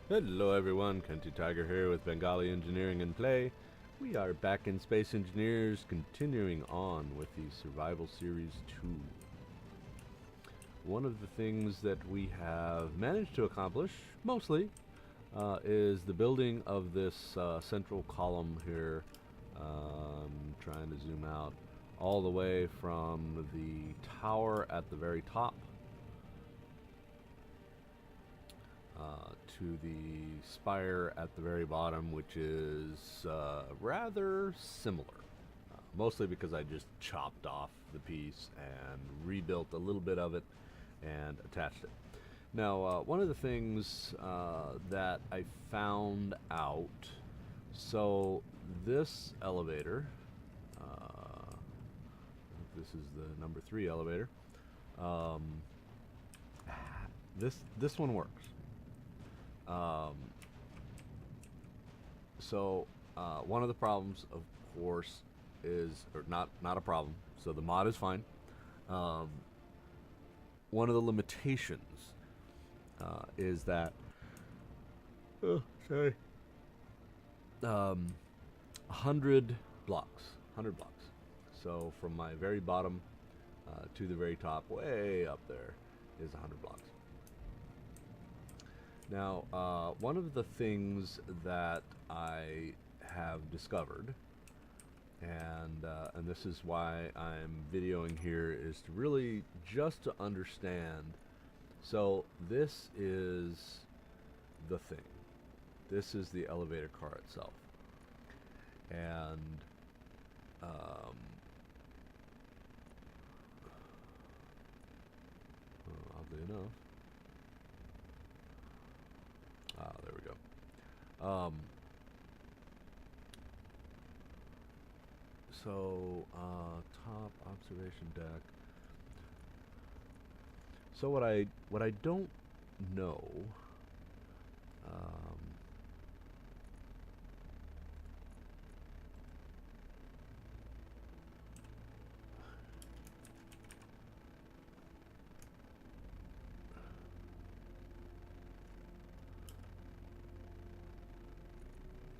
Hello everyone, Kenty Tiger here with Bengali Engineering and Play. We are back in Space Engineers, continuing on with the Survival Series 2. One of the things that we have managed to accomplish, mostly, is the building of this central column here. Trying to zoom out all the way from the tower at the very top to the spire at the very bottom, which is rather similar. Mostly because I just chopped off the piece and rebuilt a little bit of it and attached it. Now, one of the things that I found out, so this elevator, this is the number 3 elevator, um, this one works. So one of the problems, of course, is, or not a problem. So the mod is fine. One of the limitations is that, sorry, 100 blocks, 100 blocks. So from my very bottom to the very top, way up there, is 100 blocks. Now, one of the things that I have discovered, and this is why I'm videoing here, is to really just to understand. So this is the thing. This is the elevator car itself, and oddly enough, there we go. So top observation deck. So what I don't know,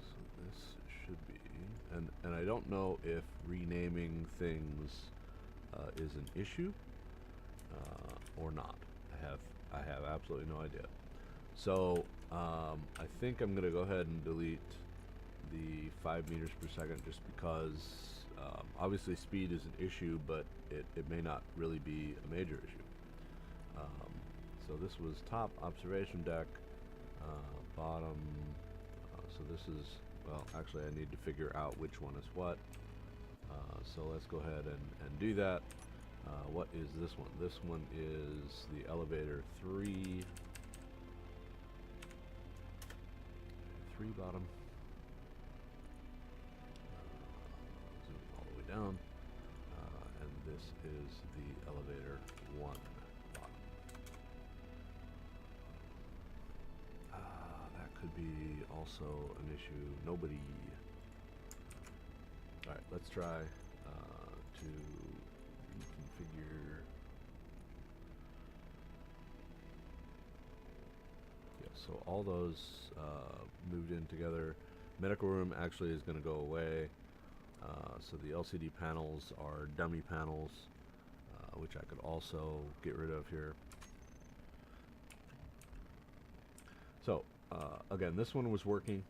so this should be, and I don't know if renaming things is an issue or not. I have absolutely no idea. So I think I'm gonna go ahead and delete the 5 meters per second, just because obviously speed is an issue, but it may not really be a major issue. So this was top observation deck, bottom. So this is, well, actually I need to figure out which one is what. So let's go ahead and do that. What is this one? This one is the elevator 3. 3 bottom. Zoom all the way down. And this is the elevator 1 bottom. That could be also an issue. Nobody. Alright, let's try to reconfigure. Yeah, so all those moved in together. Medical room actually is going to go away. So the LCD panels are dummy panels, which I could also get rid of here. So again, this one was working,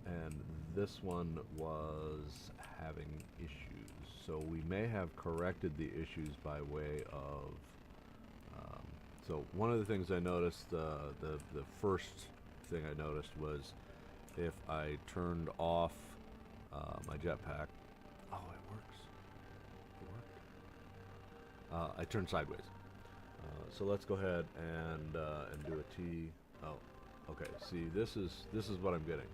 and this one was having issues. So we may have corrected the issues by way of. So one of the things I noticed, the first thing I noticed was if I turned off my jetpack. Oh, it works. It worked. I turned sideways. So let's go ahead and do a T. Oh, okay. See, this is what I'm getting.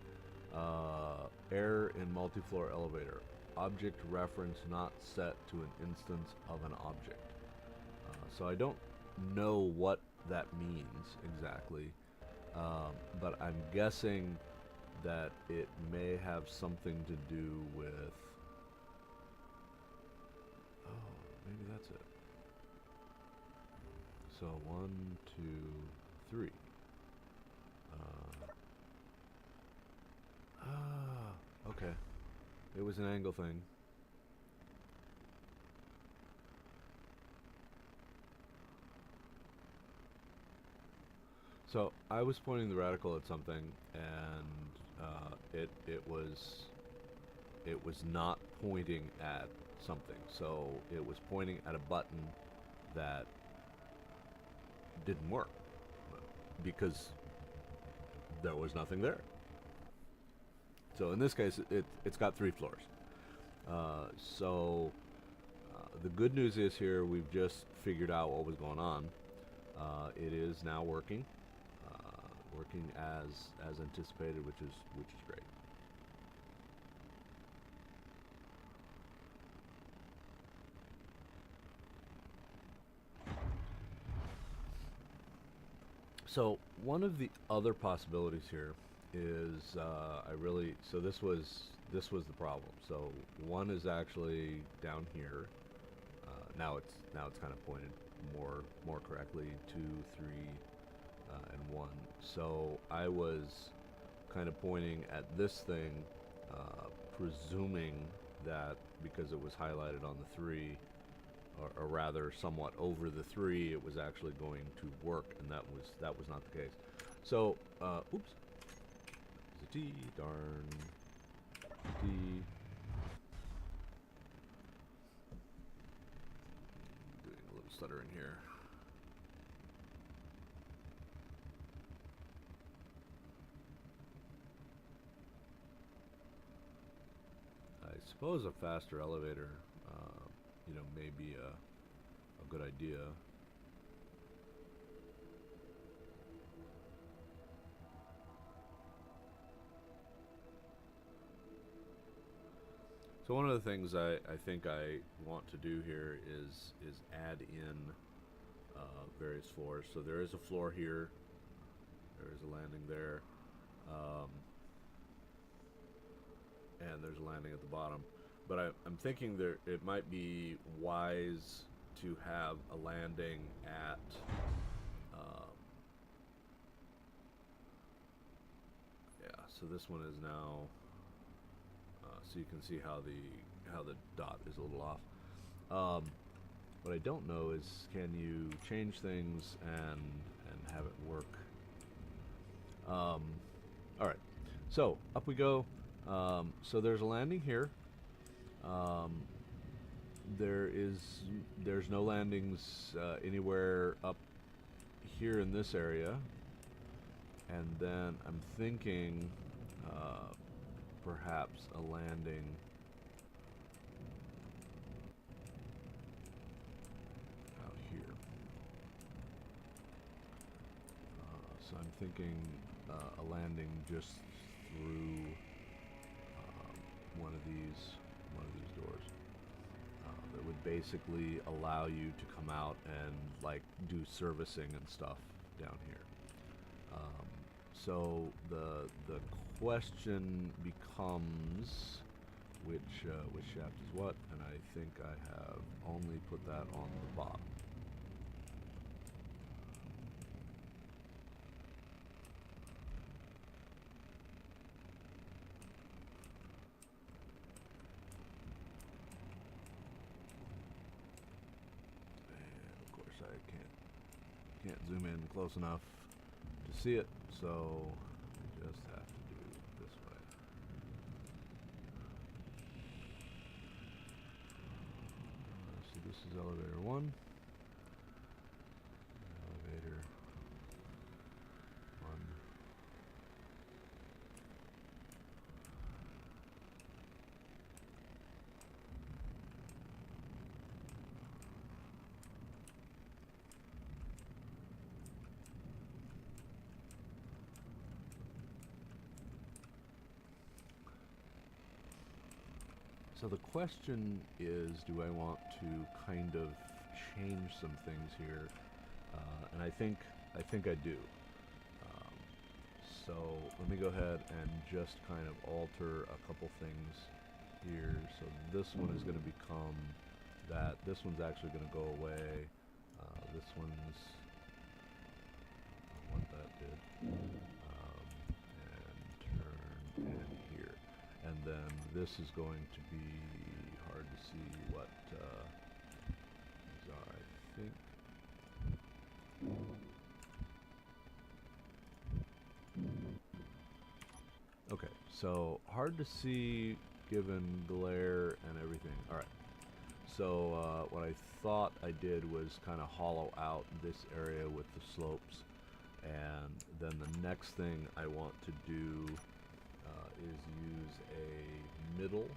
Error in multi-floor elevator. Object reference not set to an instance of an object. So I don't know what that means exactly, but I'm guessing that it may have something to do with. Oh, maybe that's it. So 1, 2, 3. was an angle thing. So I was pointing the radical at something, and it was not pointing at something. So it was pointing at a button that didn't work because there was nothing there. So in this case, it's got 3 floors. So the good news is here we've just figured out what was going on. It is now working, working as anticipated, which is great. So one of the other possibilities here is so this was the problem. So one is actually down here. Now it's kind of pointed more correctly, 2, 3, and 1. So I was kind of pointing at this thing, presuming that because it was highlighted on the 3, or rather somewhat over the 3, it was actually going to work, and that was not the case. So, oops, there's a T, darn T. Doing a little stuttering here. I suppose a faster elevator, may be a good idea. So one of the things I think I want to do here is add in various floors. So there is a floor here. There is a landing there. And there's a landing at the bottom. But I'm thinking it might be wise to have a landing at so this one is now so you can see how the dot is a little off. What I don't know is, can you change things and have it work? All right, so up we go. So there's a landing here. There's no landings anywhere up here in this area, and then I'm thinking perhaps a landing out here. So I'm thinking a landing just through one of these doors that would basically allow you to come out and like do servicing and stuff down here. So the question becomes which shaft is what, and I think I have only put that on the bottom. I can't zoom in close enough to see it, so I just have to do it this way. So this is elevator 1. Elevator 1. So the question is, do I want to kind of change some things here? And I think I do. So let me go ahead and just kind of alter a couple things here. So this one is going to become that. This one's actually going to go away. This one's what that did. And turn in here. And then this is going to be hard to see what these are, I think. Okay, so hard to see given glare and everything. Alright, so what I thought I did was kind of hollow out this area with the slopes, and then the next thing I want to do is use a middle,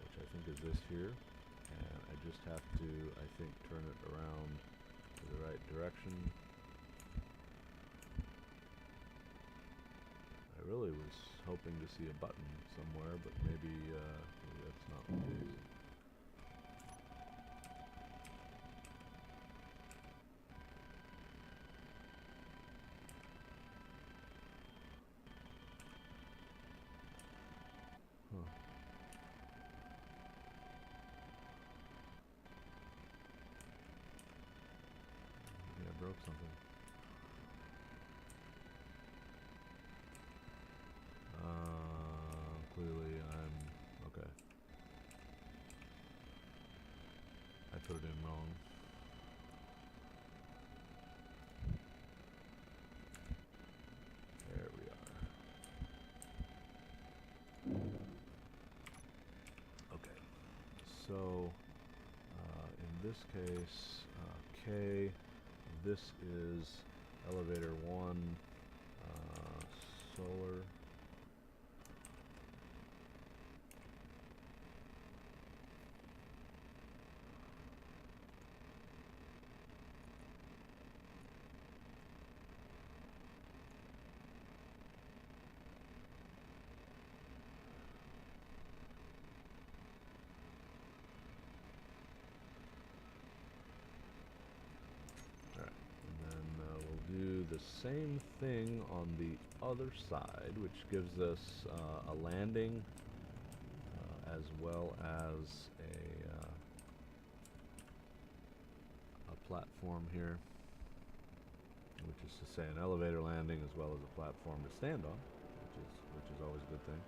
which I think is this here, and I just have to, I think, turn it around to the right direction. I really was hoping to see a button somewhere, but maybe that's not the case. Maybe I broke something. Clearly I'm okay. I put it in wrong. There we are. Okay. So in this case, K, this is elevator 1, solar. The same thing on the other side, which gives us a landing as well as a platform here, which is to say an elevator landing as well as a platform to stand on, which is always a good thing.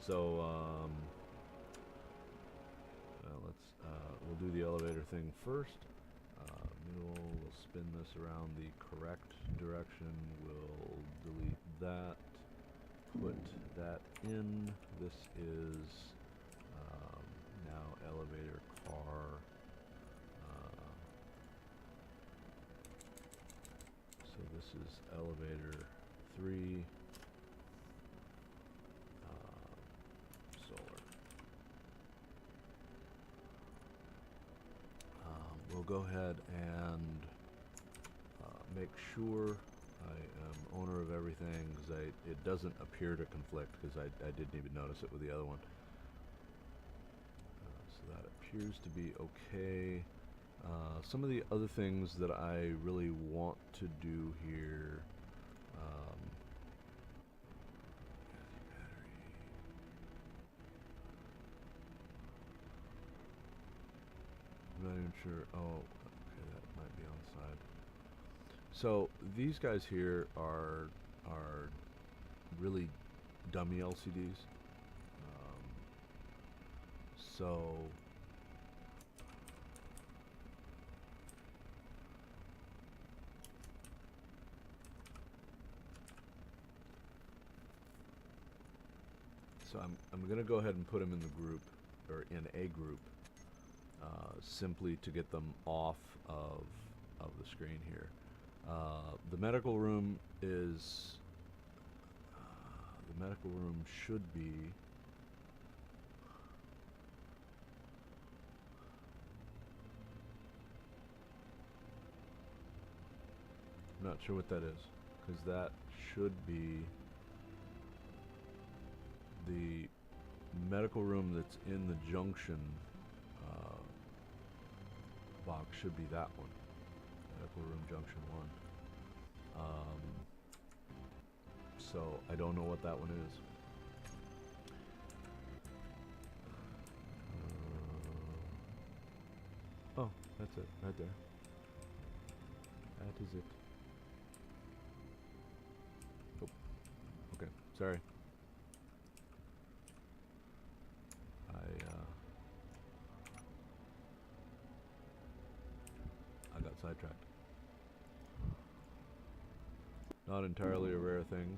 So we'll do the elevator thing first. We'll spin this around the correct direction. We'll delete that. Put that in. This is now elevator car. So this is elevator 3. Solar. We'll go ahead and make sure I am owner of everything, because it doesn't appear to conflict, because I didn't even notice it with the other one. So that appears to be okay. Some of the other things that I really want to do here, I'm not even sure. Oh, okay, that might be on the side. So these guys here are really dummy LCDs. So I'm gonna go ahead and put them in the group, or in a group, simply to get them off of the screen here. The medical room is the medical room should be I'm not sure what that is, because that should be the medical room that's in the junction box should be that one. Medical room junction 1. So I don't know what that one is. Oh, that's it, right there. That is it. Oh, okay, sorry. sidetracked. Not entirely a rare thing.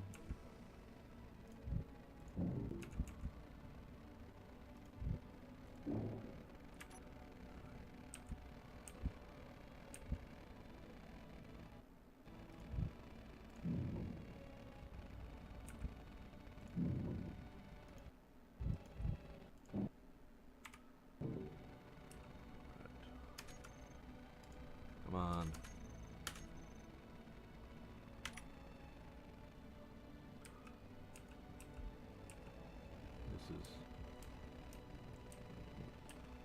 Come on. This is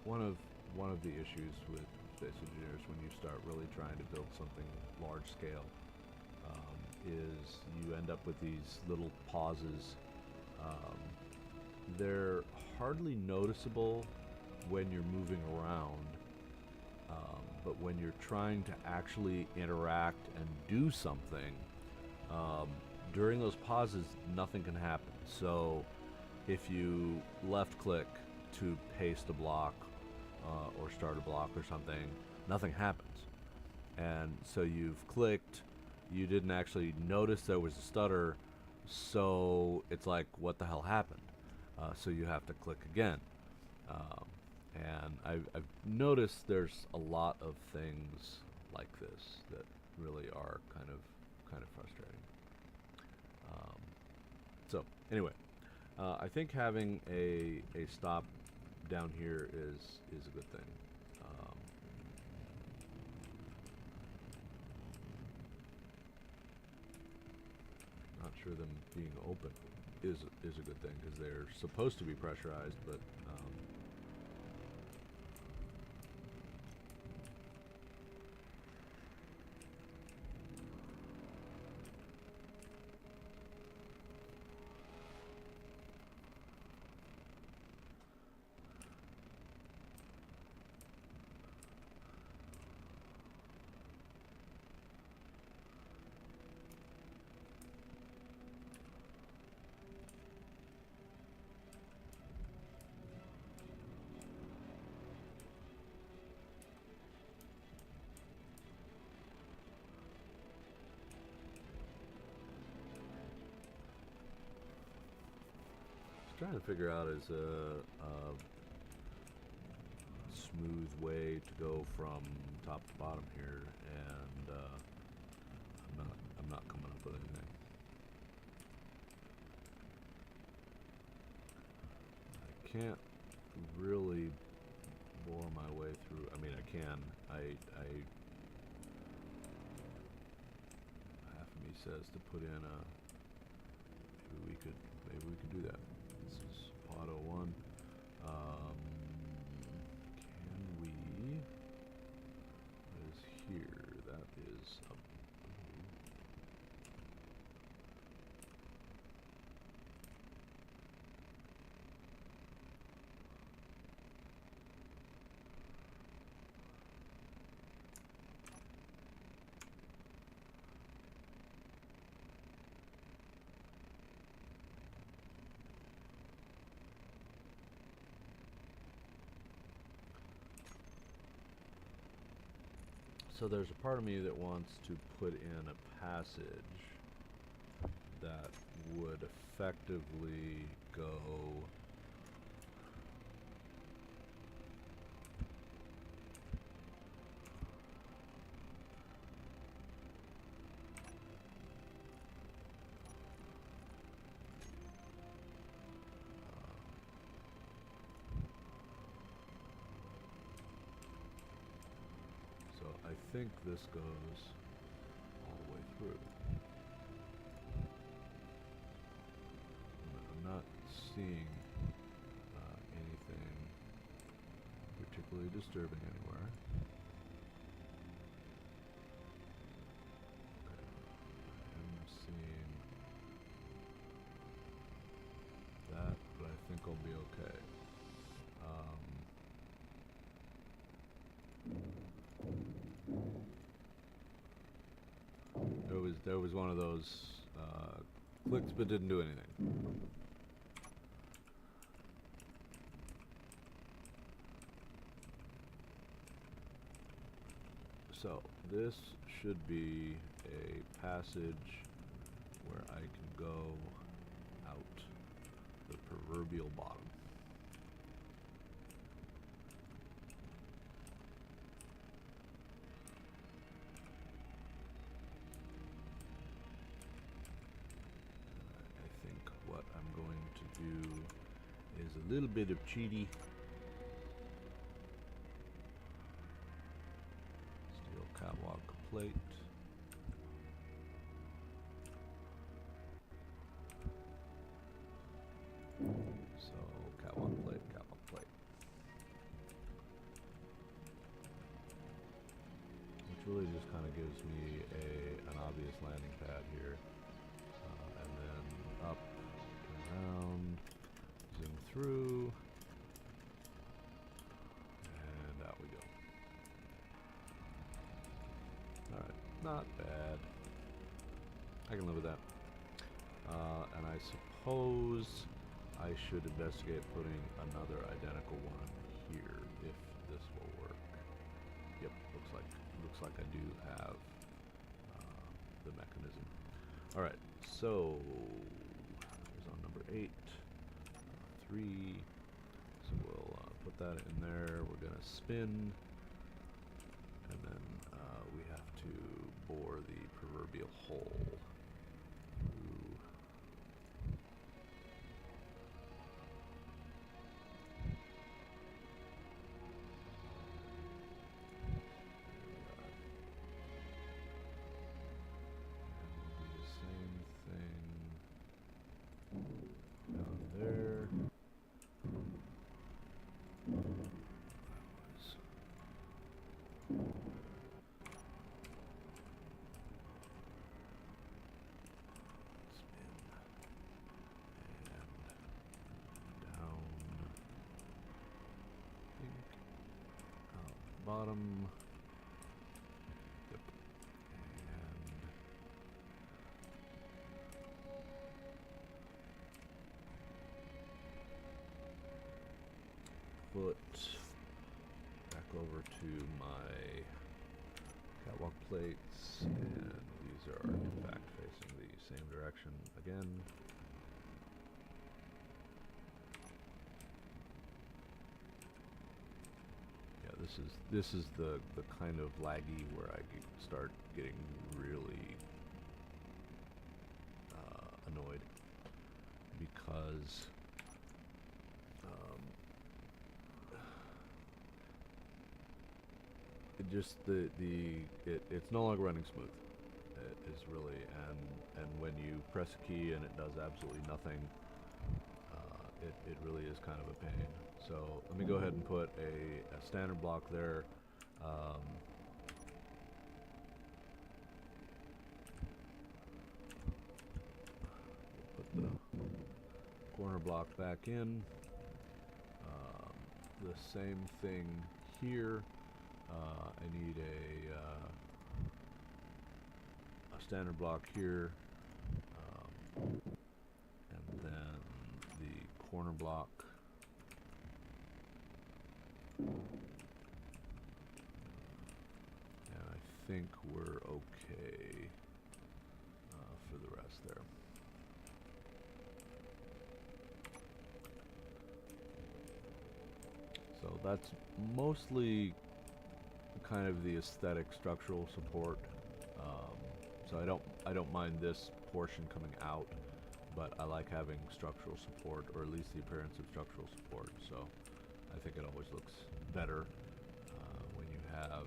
one of the issues with space engineers when you start really trying to build something large scale, is you end up with these little pauses. They're hardly noticeable when you're moving around, but when you're trying to actually interact and do something, during those pauses, nothing can happen. So if you left click to paste a block or start a block or something, nothing happens. And so you've clicked, you didn't actually notice there was a stutter, so it's like, what the hell happened? So you have to click again. And I've noticed there's a lot of things like this that really are kind of frustrating. So anyway, I think having a stop down here is a good thing. Not sure them being open is a good thing because they're supposed to be pressurized, but trying to figure out is a smooth way to go from top to bottom here, and I'm not coming up with anything. I can't really bore my way through. I mean, I can. Half of me says to put in a. Maybe we could do that. This is auto 1. Can we? What is here? That is a. So there's a part of me that wants to put in a passage that would effectively go I think this goes all the way through. I'm not seeing anything particularly disturbing anywhere. Okay. I'm seeing that, but I think I'll be okay. There was one of those clicked but didn't do anything. So this should be a passage where I can go out the proverbial bottom. I think what I'm going to do is a little bit of cheaty. Steel catwalk plate. So catwalk plate, catwalk plate. Which really just kind of gives me an obvious landing pad here. And then up, turn around, zoom through, and out we go. Alright, not bad. I can live with that. And I suppose I should investigate putting another identical one here if this will work. Yep, looks like I do have the mechanism. All right, so here's on number 8, 3. So we'll put that in there. We're gonna spin, and then we have to bore the proverbial hole. Bottom. Yep. And put back over to my catwalk plates, and these are in fact facing the same direction again. This is the kind of laggy where I start getting really annoyed because it just it's no longer running smooth. It is really, and when you press a key and it does absolutely nothing, it really is kind of a pain. So let me go ahead and put a standard block there. Put the corner block back in. The same thing here. I need a standard block here, and then the corner block. And I think we're okay for the rest there. So that's mostly kind of the aesthetic structural support. So I don't mind this portion coming out, but I like having structural support, or at least the appearance of structural support. So I think it always looks better when you have,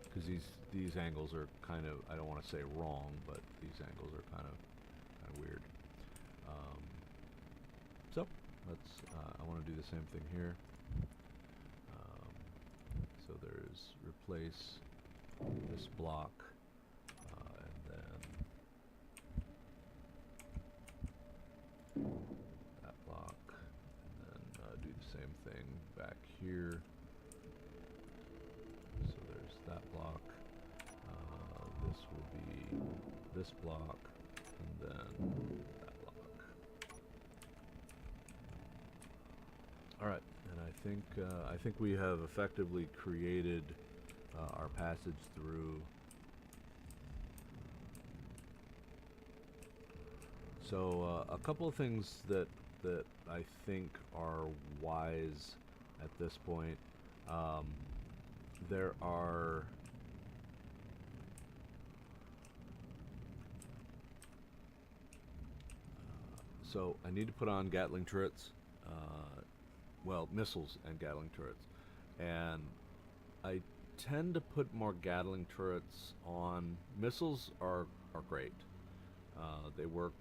because these angles are kind of, I don't want to say wrong, but these angles are kind of weird. So let's I want to do the same thing here. So there's replace this block, and then that block, and then do the same thing back here. So there's that block. This will be this block, and then that block. All right. I think we have effectively created our passage through So a couple of things that I think are wise at this point. Um, there are so I need to put on Gatling turrets, well, missiles and Gatling turrets, and I tend to put more Gatling turrets on. Missiles are great. They work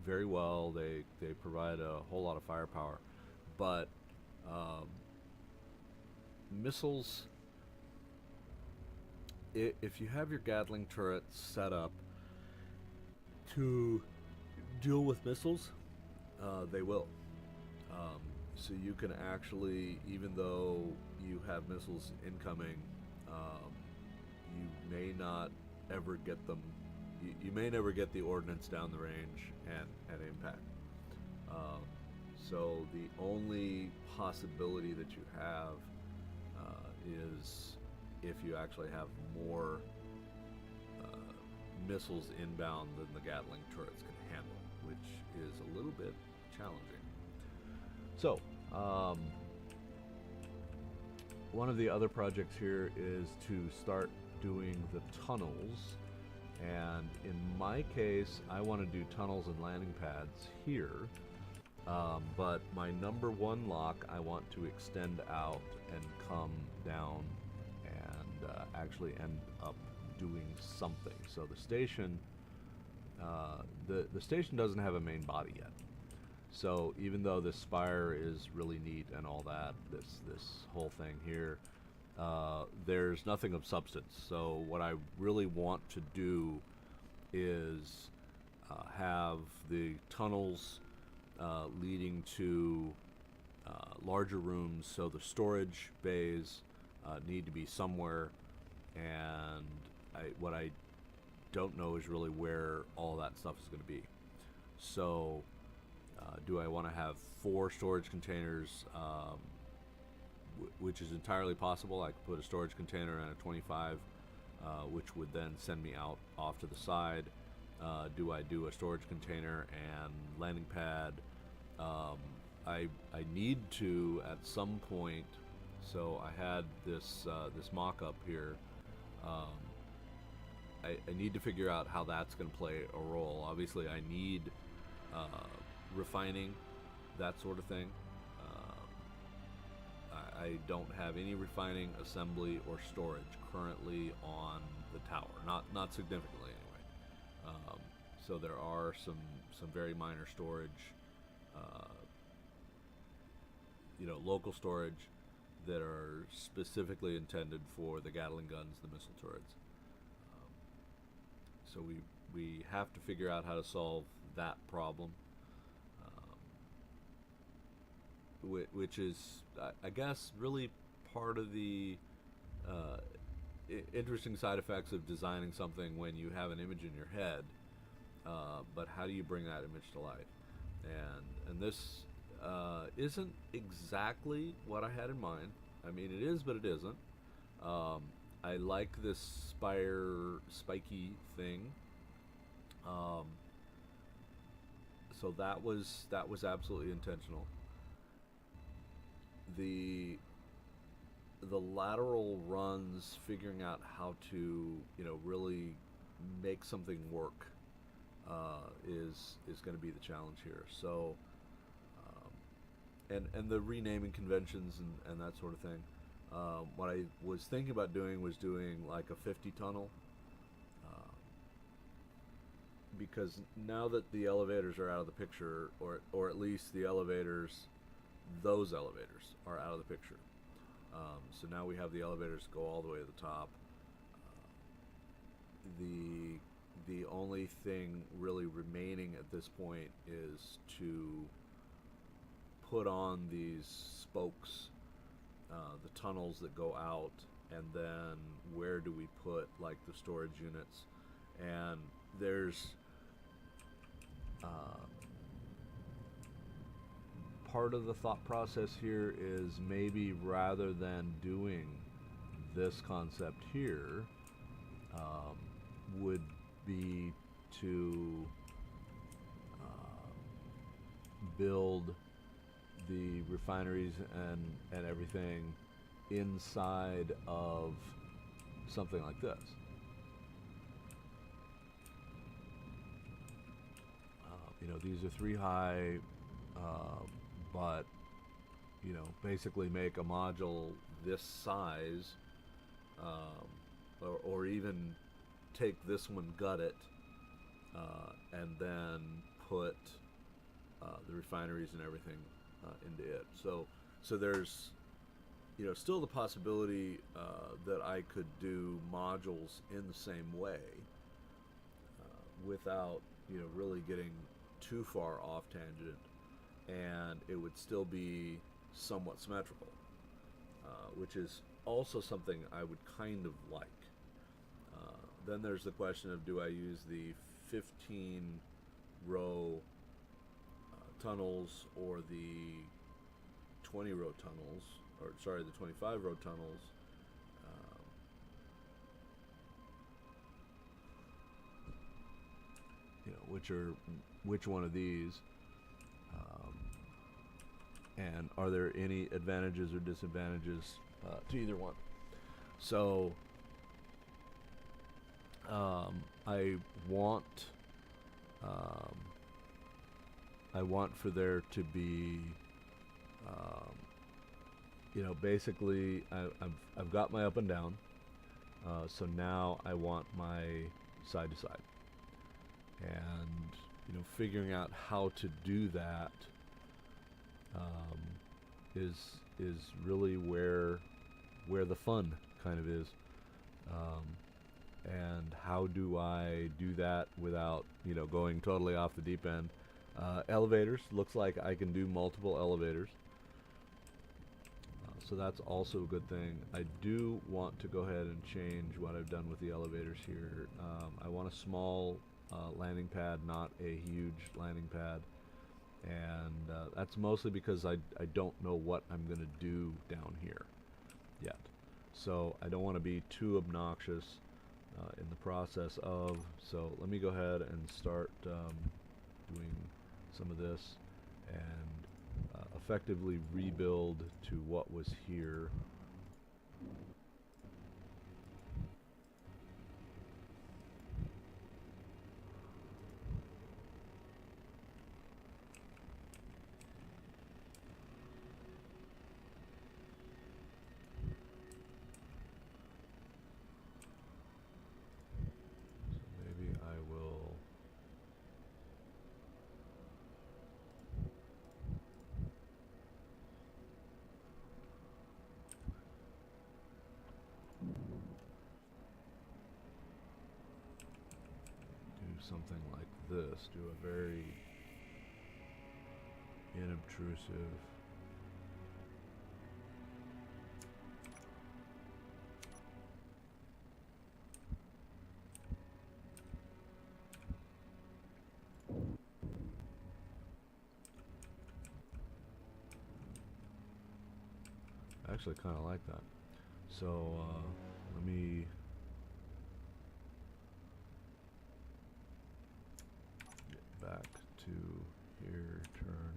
very well. They provide a whole lot of firepower, but um, missiles. If you have your Gatling turrets set up to deal with missiles, they will. Um, so you can actually, even though you have missiles incoming, um, you may not ever get them. You may never get the ordnance down the range and impact. Um, so the only possibility that you have is if you actually have more missiles inbound than the Gatling turrets can handle, which is a little bit challenging. So, one of the other projects here is to start doing the tunnels. And in my case, I want to do tunnels and landing pads here. But my number one lock, I want to extend out and come down and actually end up doing something. So the station, the station doesn't have a main body yet. So even though this spire is really neat and all that, this whole thing here, there's nothing of substance. So what I really want to do is have the tunnels leading to larger rooms. So the storage bays need to be somewhere, and what I don't know is really where all that stuff is going to be. So do I want to have 4 storage containers, which is entirely possible. I could put a storage container and a 25, which would then send me out off to the side. Do I do a storage container and landing pad? I need to at some point. So I had this mock-up here. I need to figure out how that's going to play a role. Obviously, I need refining, that sort of thing. I don't have any refining, assembly, or storage currently on the tower. Not significantly anyway. So there are some very minor storage, local storage that are specifically intended for the Gatling guns, the missile turrets. So we have to figure out how to solve that problem, which is, I guess, really part of the interesting side effects of designing something when you have an image in your head. But how do you bring that image to life? And this isn't exactly what I had in mind. I mean, it is, but it isn't. I like this spiky thing. So that was absolutely intentional. The lateral runs, figuring out how to really make something work is going to be the challenge here. So and the renaming conventions and that sort of thing. What I was thinking about doing was doing like a 50 tunnel, because now that the elevators are out of the picture, or at least those elevators are out of the picture. So now we have the elevators go all the way to the top. The only thing really remaining at this point is to put on these spokes, the tunnels that go out, and then where do we put like the storage units? And there's part of the thought process here is maybe rather than doing this concept here, would be to build the refineries and everything inside of something like this. You know, these are 3 high, but you know, basically make a module this size, or even take this one, gut it, and then put the refineries and everything into it. So there's, you know, still the possibility that I could do modules in the same way without, you know, really getting too far off tangent, and it would still be somewhat symmetrical, which is also something I would kind of like. Then there's the question of, do I use the 15 row tunnels or the 20 row tunnels, or sorry, the 25 row tunnels. You know, which one of these, and are there any advantages or disadvantages to either one? So I want for there to be, you know, basically I've got my up and down, so now I want my side to side, and you know, figuring out how to do that is really where the fun kind of is. And how do I do that without, you know, going totally off the deep end? Elevators, looks like I can do multiple elevators. So that's also a good thing. I do want to go ahead and change what I've done with the elevators here. I want a small landing pad, not a huge landing pad. And that's mostly because I don't know what I'm going to do down here yet. So I don't want to be too obnoxious in the process of, so let me go ahead and start doing some of this and effectively rebuild to what was here. Something like this, do a very inobtrusive I actually kind of like that. So let me back to here, turn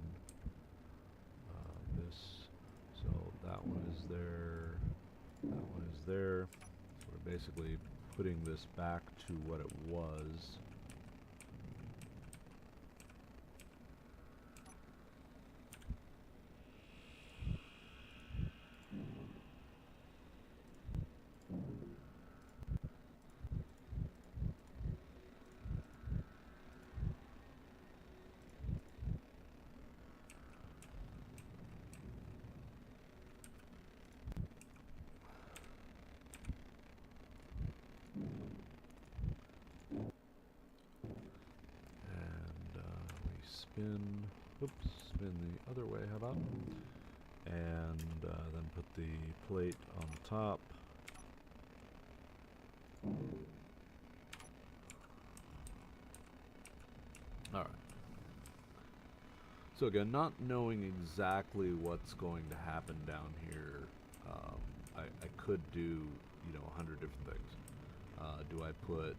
this, so that one is there, that one is there, so we're basically putting this back to what it was. Spin the other way, how about? And then put the plate on the top. Alright. So again, not knowing exactly what's going to happen down here, I could do, you know, 100 different things. Do I put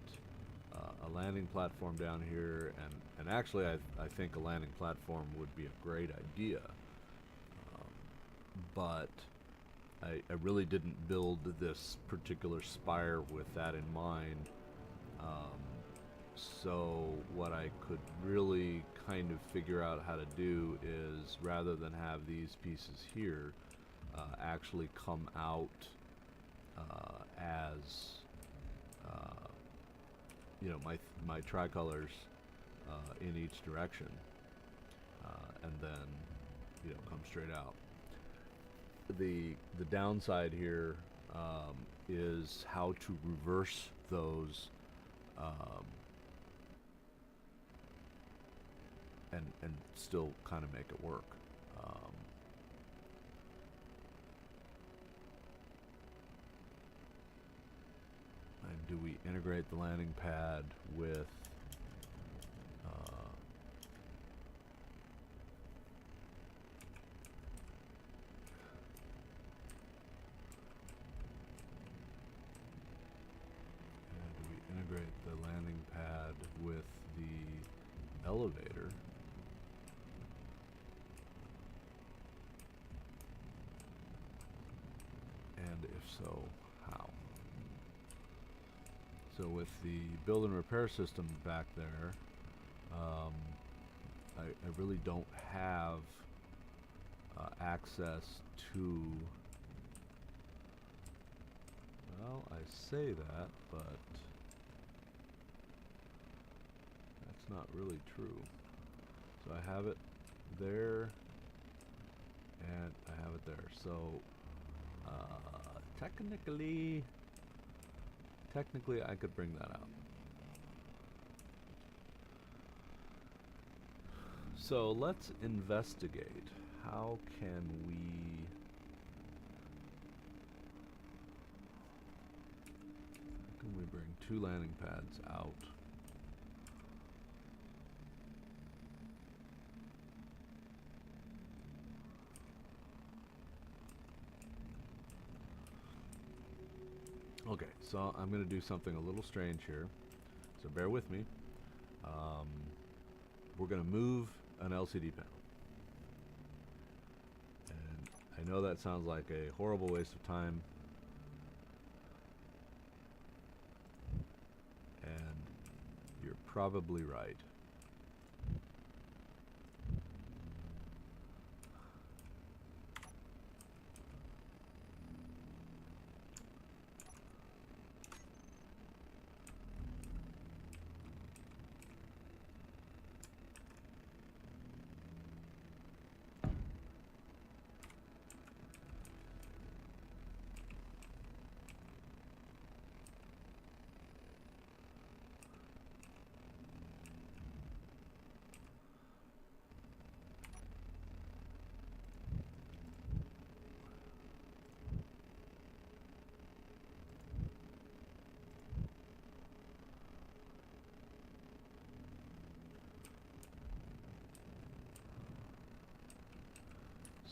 a landing platform down here, and actually I think a landing platform would be a great idea, but I really didn't build this particular spire with that in mind. Um, so what I could really kind of figure out how to do is, rather than have these pieces here, actually come out as my tricolors in each direction, and then come straight out. The downside here is how to reverse those and still kind of make it work. And do we integrate the landing pad with the landing pad with the elevator? And if so, how? So with the build and repair system back there, I really don't have access to, well, I say that, but that's not really true. So I have it there, and I have it there. So technically I could bring that out. So let's investigate. How can we bring two landing pads out? Okay, so I'm going to do something a little strange here, so bear with me. We're going to move an LCD panel. And I know that sounds like a horrible waste of time, and you're probably right.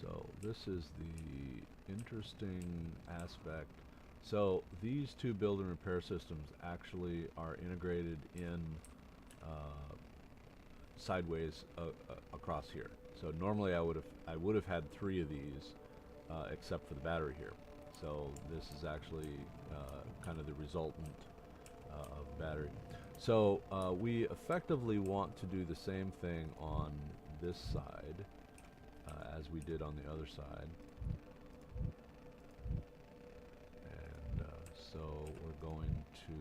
So this is the interesting aspect. So these two build and repair systems actually are integrated in sideways across here. So normally I would have had three of these, except for the battery here. So this is actually kind of the resultant of battery. So we effectively want to do the same thing on this side as we did on the other side. And so we're going to,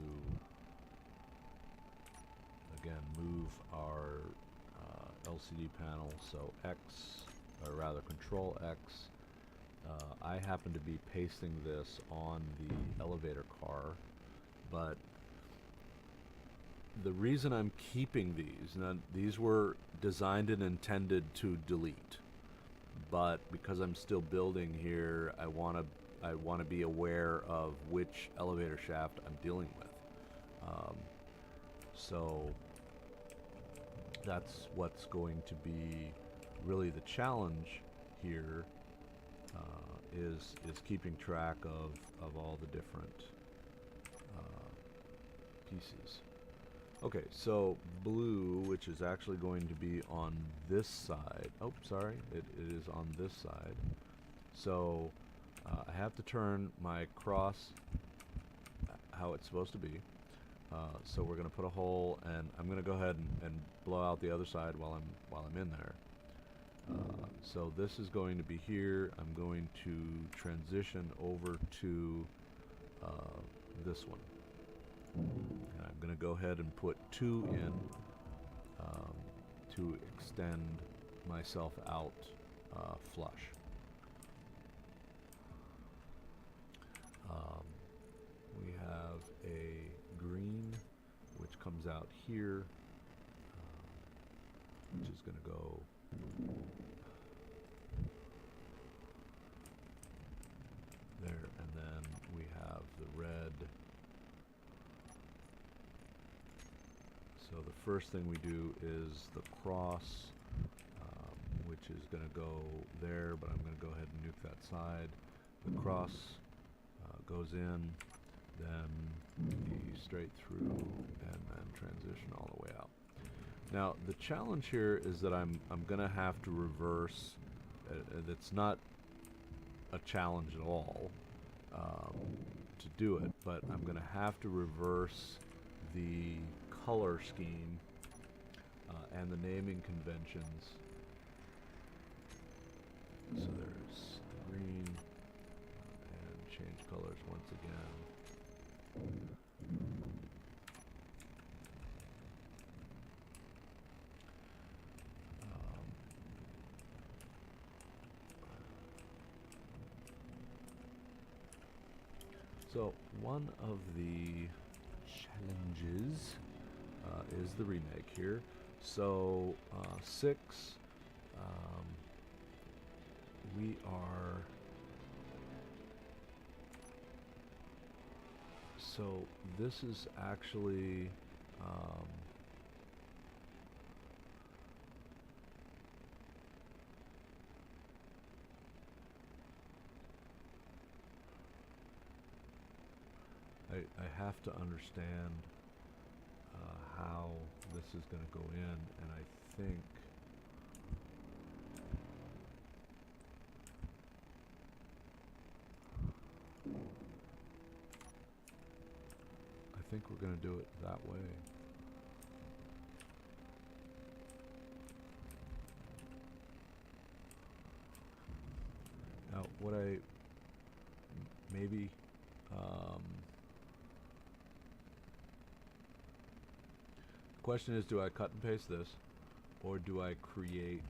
again, move our LCD panel. So X, or rather Control X. I happen to be pasting this on the elevator car, but the reason I'm keeping these, now these were designed and intended to delete, but because I'm still building here, I want to be aware of which elevator shaft I'm dealing with. So that's what's going to be really the challenge here, is keeping track of all the different pieces. Okay, so blue, which is actually going to be on this side. Oh, sorry, it is on this side. So I have to turn my cross how it's supposed to be. So we're going to put a hole, and I'm going to go ahead and blow out the other side while I'm in there. So this is going to be here. I'm going to transition over to this one. And I'm going to go ahead and put 2 in to extend myself out flush. We have a green which comes out here, which is going to go there, and then we have the red. So the first thing we do is the cross, which is going to go there, but I'm going to go ahead and nuke that side. The cross goes in, then the straight through, and then transition all the way out. Now the challenge here is that I'm going to have to reverse. It's not a challenge at all to do it, but I'm going to have to reverse the color scheme and the naming conventions. So there's the green, and change colors once again. So one of the challenges is the remake here. So 6, we are, so this is actually I have to understand how this is going to go in, and I think we're going to do it that way. Now, what I maybe question is, do I cut and paste this, or do I create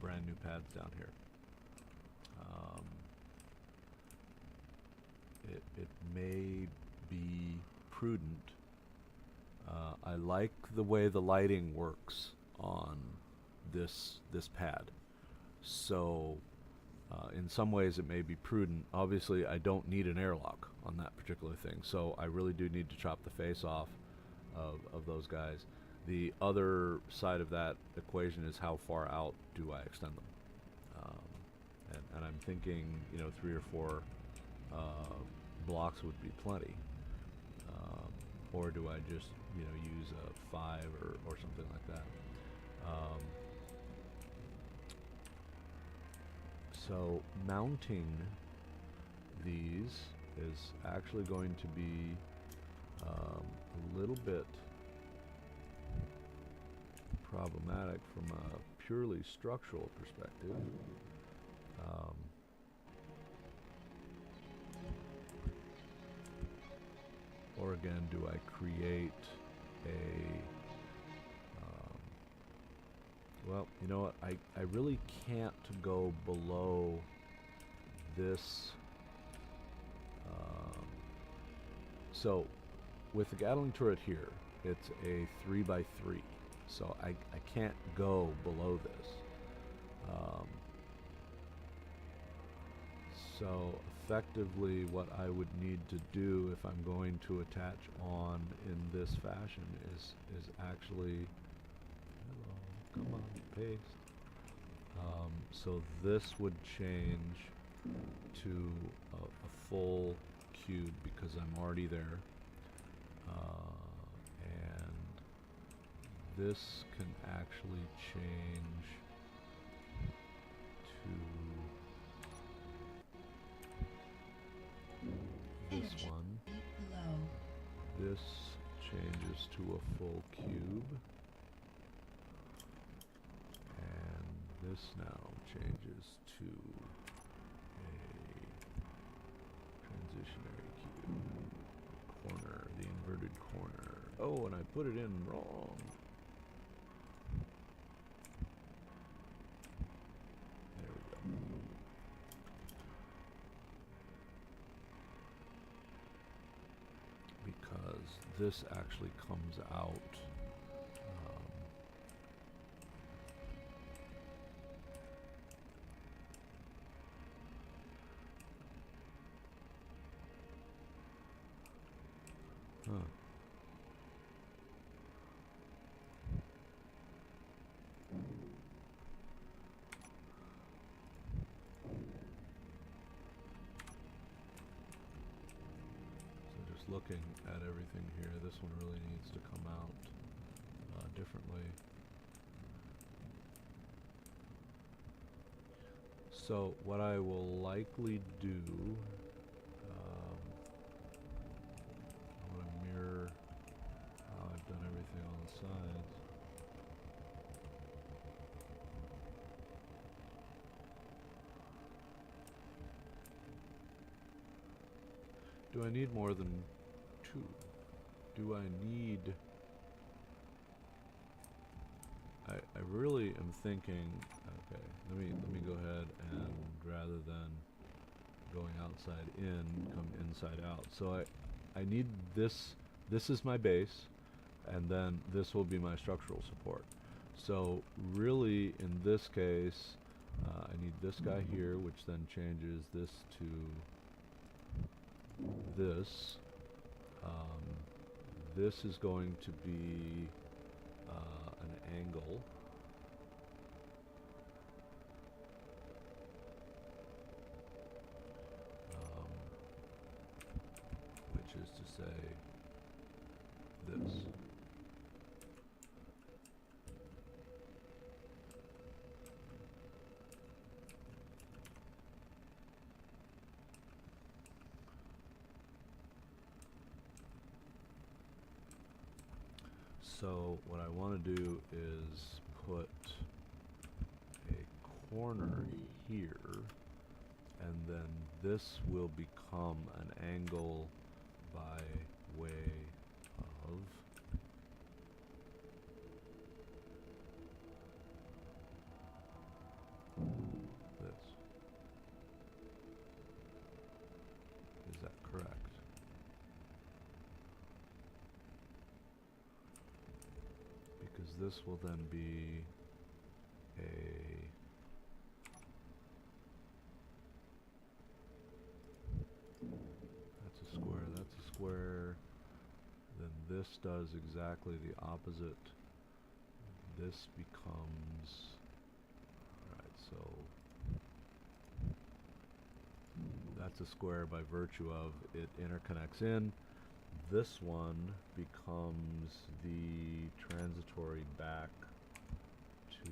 brand new pads down here? It may be prudent. I like the way the lighting works on this pad, so in some ways it may be prudent. Obviously I don't need an airlock on that particular thing, so I really do need to chop the face off of those guys. The other side of that equation is how far out do I extend them, and I'm thinking, you know, 3 or 4 blocks would be plenty, or do I just, you know, use a 5 or something like that. So mounting these is actually going to be a little bit problematic from a purely structural perspective. Or again, do I create a well, you know what, I really can't go below this. So with the Gatling turret here, it's a 3x3, so I can't go below this. So effectively what I would need to do if I'm going to attach on in this fashion is actually, hello, come on, paste. So this would change to a full cube because I'm already there, and this can actually change to this one. This changes to a full cube, and this now changes to a transitionary cube. Corner, the inverted corner. Oh, and I put it in wrong. There we go. Because this actually comes out looking at everything here, this one really needs to come out differently. So what I will likely do, I want to mirror how I've done everything on the sides. Do I need more than two? Do I need... I really am thinking, okay, let me go ahead and rather than going outside in, come inside out. So I need this is my base, and then this will be my structural support. So really in this case, I need this guy here, which then changes this to this. This is going to be an angle. Which is to say this. So what I want to do is put a corner here, and then this will become an angle by way of this. Is that correct? Because this will then be that's a square, that's a square. Then this does exactly the opposite. This becomes, alright, so that's a square by virtue of it interconnects in. This one becomes the transitory back to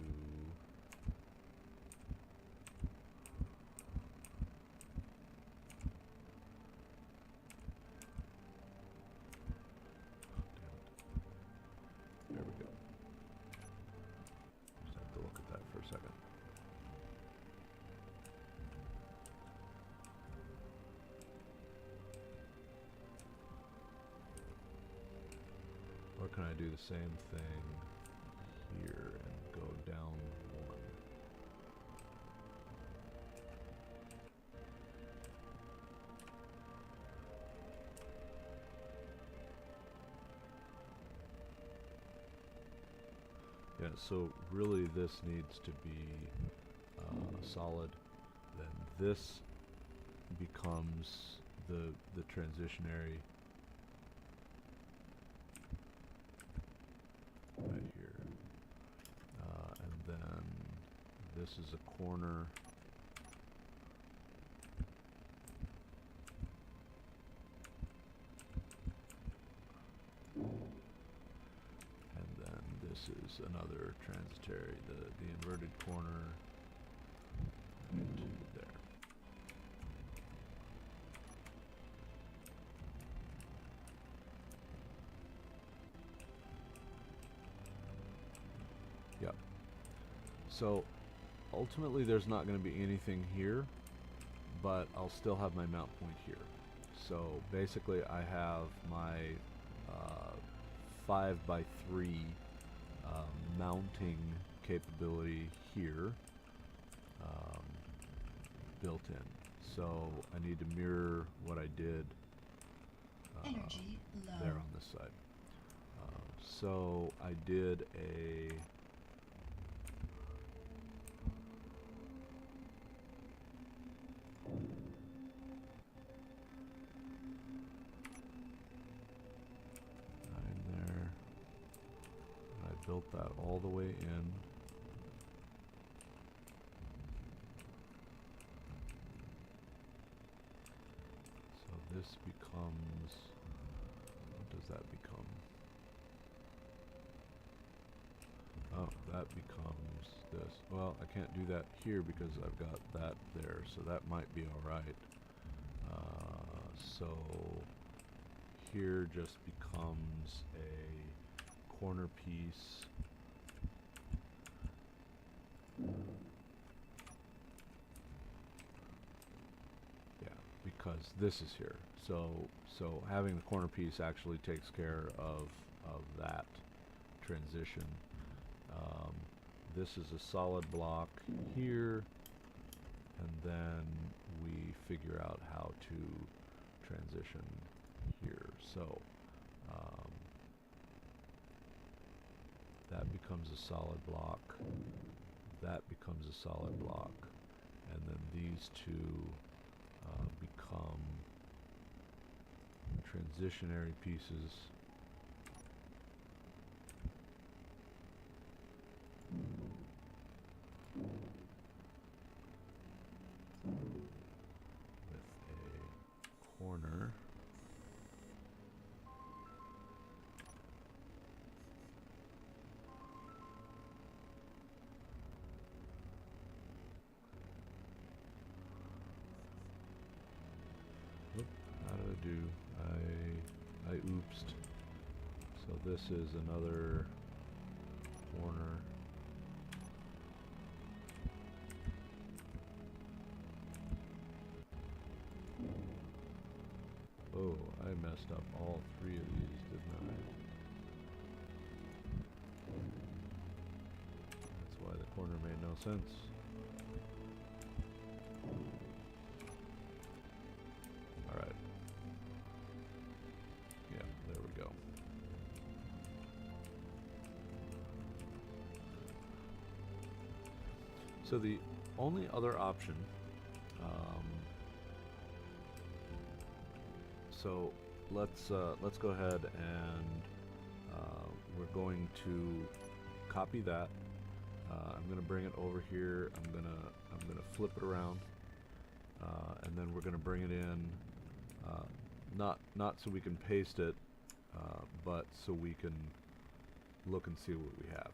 there we go. Just have to look at that for a second. Or can I do the same thing here and go down one? Yeah, so really this needs to be solid. Then this becomes the transitionary right here. And then this is a corner. And then this is another transitory, the inverted corner right there. Yep. So ultimately there's not going to be anything here, but I'll still have my mount point here. So basically I have my 5x3 mounting capability here built in. So I need to mirror what I did Energy low. there on this side. So I did a there. I built that all the way in. So this becomes, what does that become? Oh, that becomes this. Well, I can't do that here because I've got that there, so that might be alright. So here just becomes a corner piece. Yeah, because this is here. So having the corner piece actually takes care of that transition. This is a solid block here, and then we figure out how to transition here. So that becomes a solid block, that becomes a solid block, and then these two become transitionary pieces. With a corner. Oop, how did I do? I oopsed. So this is another corner. Oh, I messed up all three of these, didn't I? That's why the corner made no sense. Alright. Yeah, there we go. So the only other option, so let's go ahead and we're going to copy that. I'm going to bring it over here. I'm gonna flip it around, and then we're going to bring it in. Not so we can paste it, but so we can look and see what we have.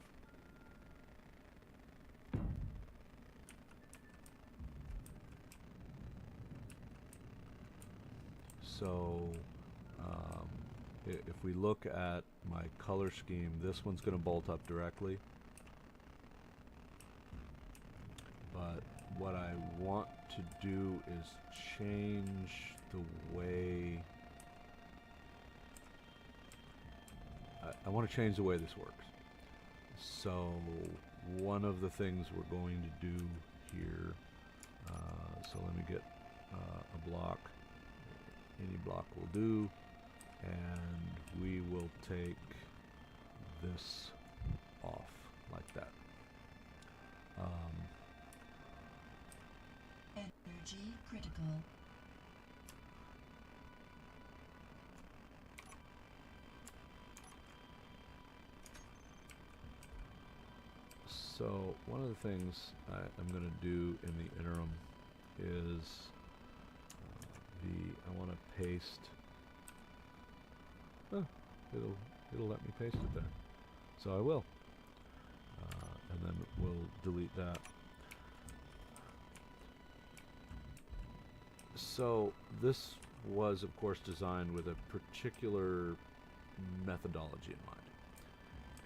So if we look at my color scheme, this one's going to bolt up directly. But what I want to do is change the way I want to change the way this works. So one of the things we're going to do here, so let me get a block. Any block will do, and we will take this off like that. Energy critical. So one of the things I'm going to do in the interim is I want to paste. Oh, it'll let me paste it there. So I will. and then we'll delete that. So this was, of course, designed with a particular methodology in mind,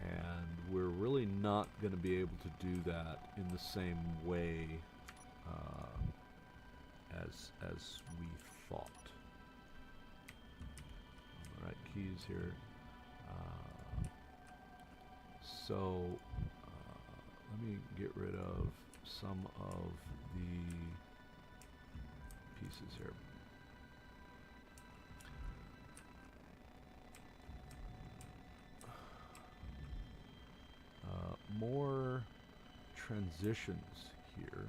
and we're really not going to be able to do that in the same way as we thought. All right, keys here. So let me get rid of some of the pieces here. More transitions here,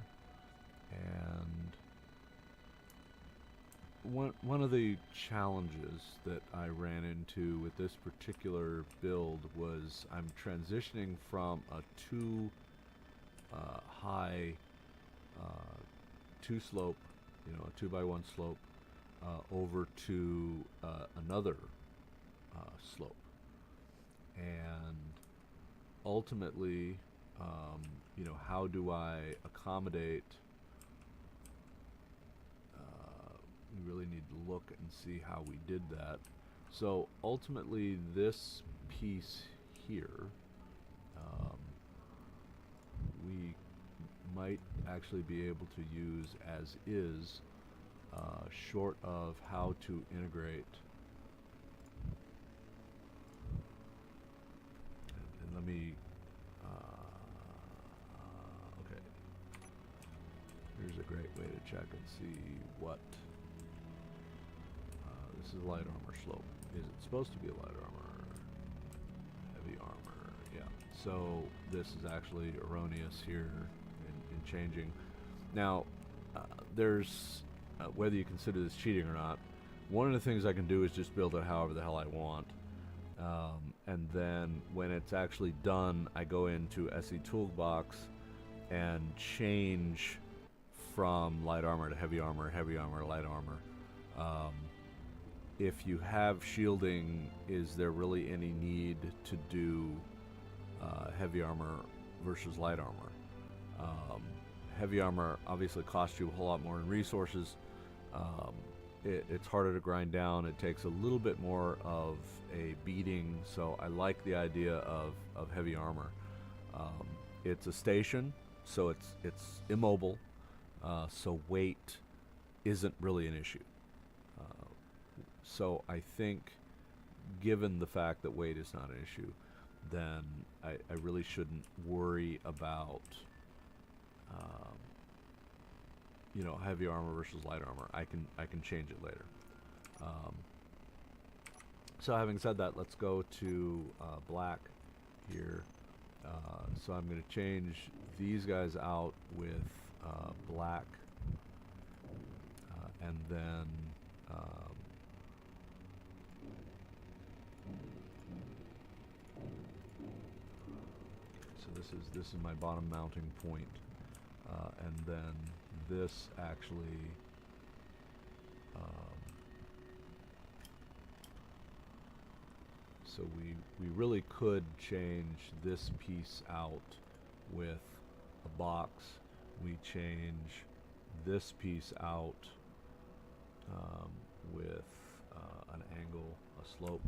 and one of the challenges that I ran into with this particular build was I'm transitioning from a too high two slope, a 2x1 slope, over to another slope, and ultimately, how do I accommodate? We really need to look and see how we did that. So ultimately, this piece here, we might actually be able to use as is, short of how to integrate. And let me, okay, here's a great way to check and see what, this is light armor slope. Is it supposed to be a light armor? Heavy armor, yeah. So this is actually erroneous here in changing. Now, there's, whether you consider this cheating or not, one of the things I can do is just build it however the hell I want. And then when it's actually done, I go into SE Toolbox and change from light armor to heavy armor, light armor. If you have shielding, is there really any need to do heavy armor versus light armor? Heavy armor obviously costs you a whole lot more in resources. It's harder to grind down. It takes a little bit more of a beating, so I like the idea of heavy armor. It's a station, so it's immobile, so weight isn't really an issue. So I think, given the fact that weight is not an issue, then I really shouldn't worry about heavy armor versus light armor. I can change it later. So having said that, let's go to black here. So I'm going to change these guys out with black, and then so this is my bottom mounting point, and then this actually so we really could change this piece out with a box. We change this piece out with an angle, a slope,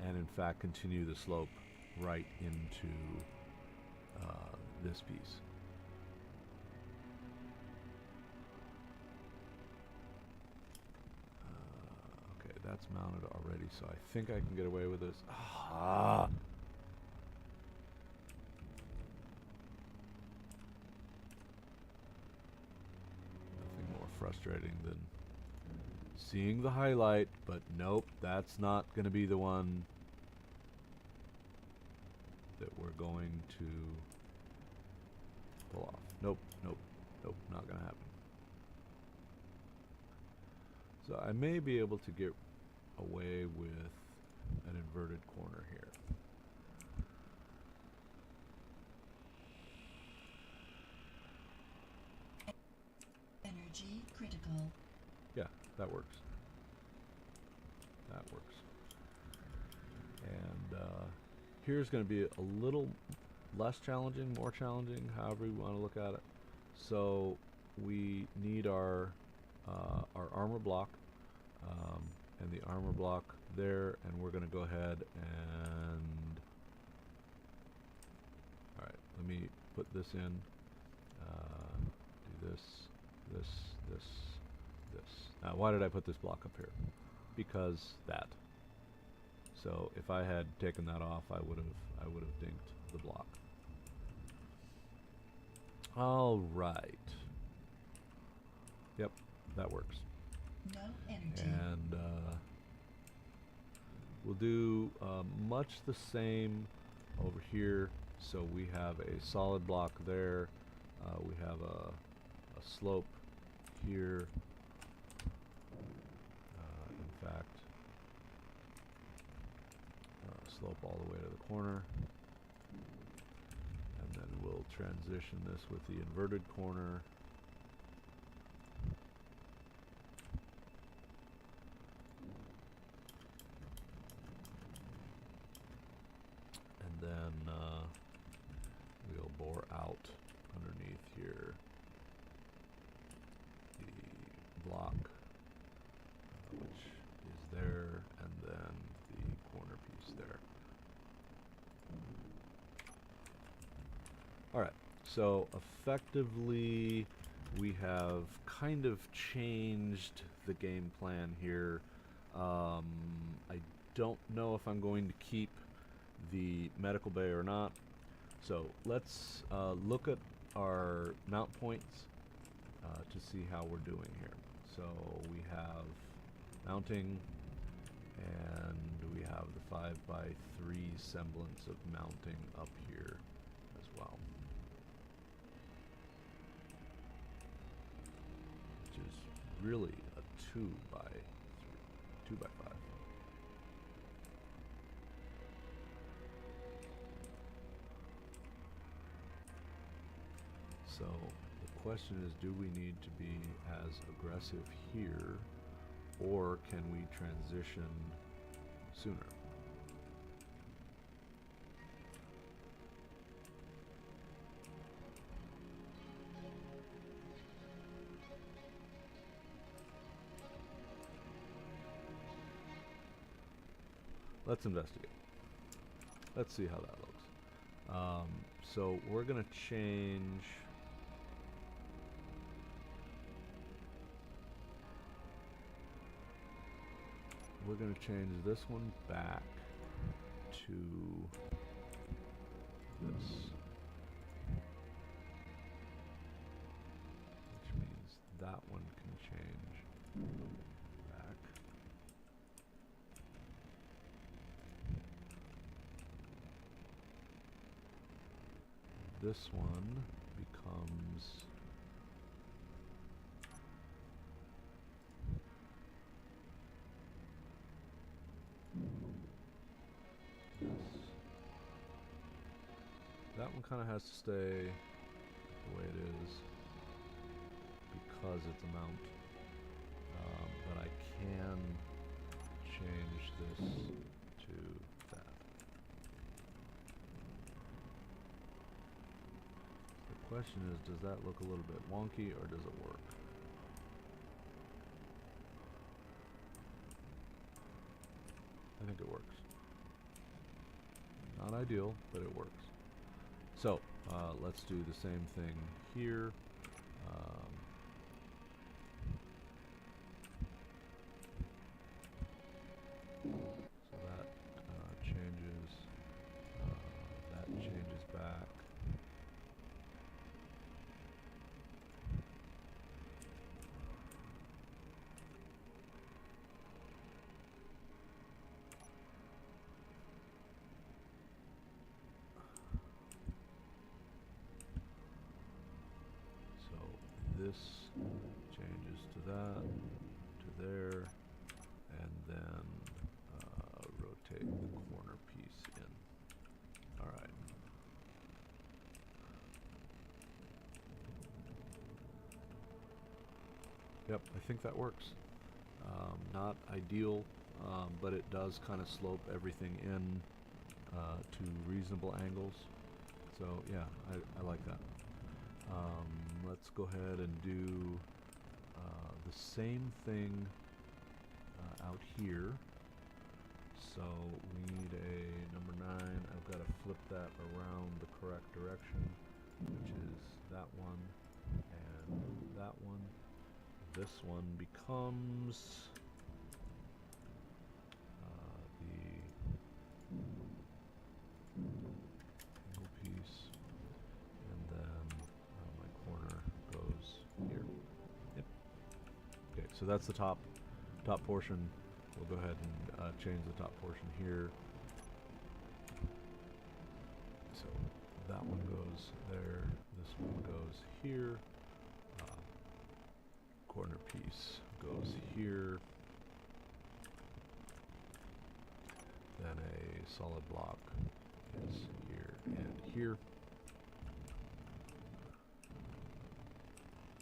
and in fact continue the slope right into this piece. Okay, that's mounted already, so I think I can get away with this. Ah! Nothing more frustrating than seeing the highlight, but nope, that's not going to be the one that we're going to pull off. Nope, not going to happen. So I may be able to get away with an inverted corner here. Energy critical. Yeah, that works. That works. And here's going to be a little less challenging, more challenging, however you want to look at it. So we need our armor block, and the armor block there, and we're going to go ahead and, alright, let me put this in, do this, this, this, this. Now why did I put this block up here? Because that. So if I had taken that off, I would have dinked the block. All right. Yep, that works. No energy. And we'll do much the same over here. So we have a solid block there. We have a slope here. In fact, slope all the way to the corner. And then we'll transition this with the inverted corner. And then we'll bore out underneath here the block, which is there, and then the corner piece there. Alright, so effectively we have kind of changed the game plan here. I don't know if I'm going to keep the medical bay or not. So let's look at our mount points to see how we're doing here. So we have mounting, and we have the 5x3 semblance of mounting up here as well, which is really a 2x5. So the question is, do we need to be as aggressive here, or can we transition sooner? Let's investigate. Let's see how that looks. So we're going to change. We're going to change this one back to this, which means that one can change back. This one becomes this. That one kind of has to stay the way it is because it's a mount, but I can change this to that. The question is, does that look a little bit wonky, or does it work? I think it works. Not ideal, but it works. So let's do the same thing here. So that changes. That changes back. This changes to that, to there, and then rotate the corner piece in. Alright. Yep, I think that works. Not ideal, but it does kind of slope everything in to reasonable angles. So yeah, I like that. Let's go ahead and do the same thing out here. So we need a number 9. I've got to flip that around the correct direction, which is that one and that one. This one becomes the angle piece, and then my corner goes here. Yep. Okay, so that's the top portion. We'll go ahead and change the top portion here. So that one goes there. This one goes here. Corner piece goes here. Then a solid block is here and here.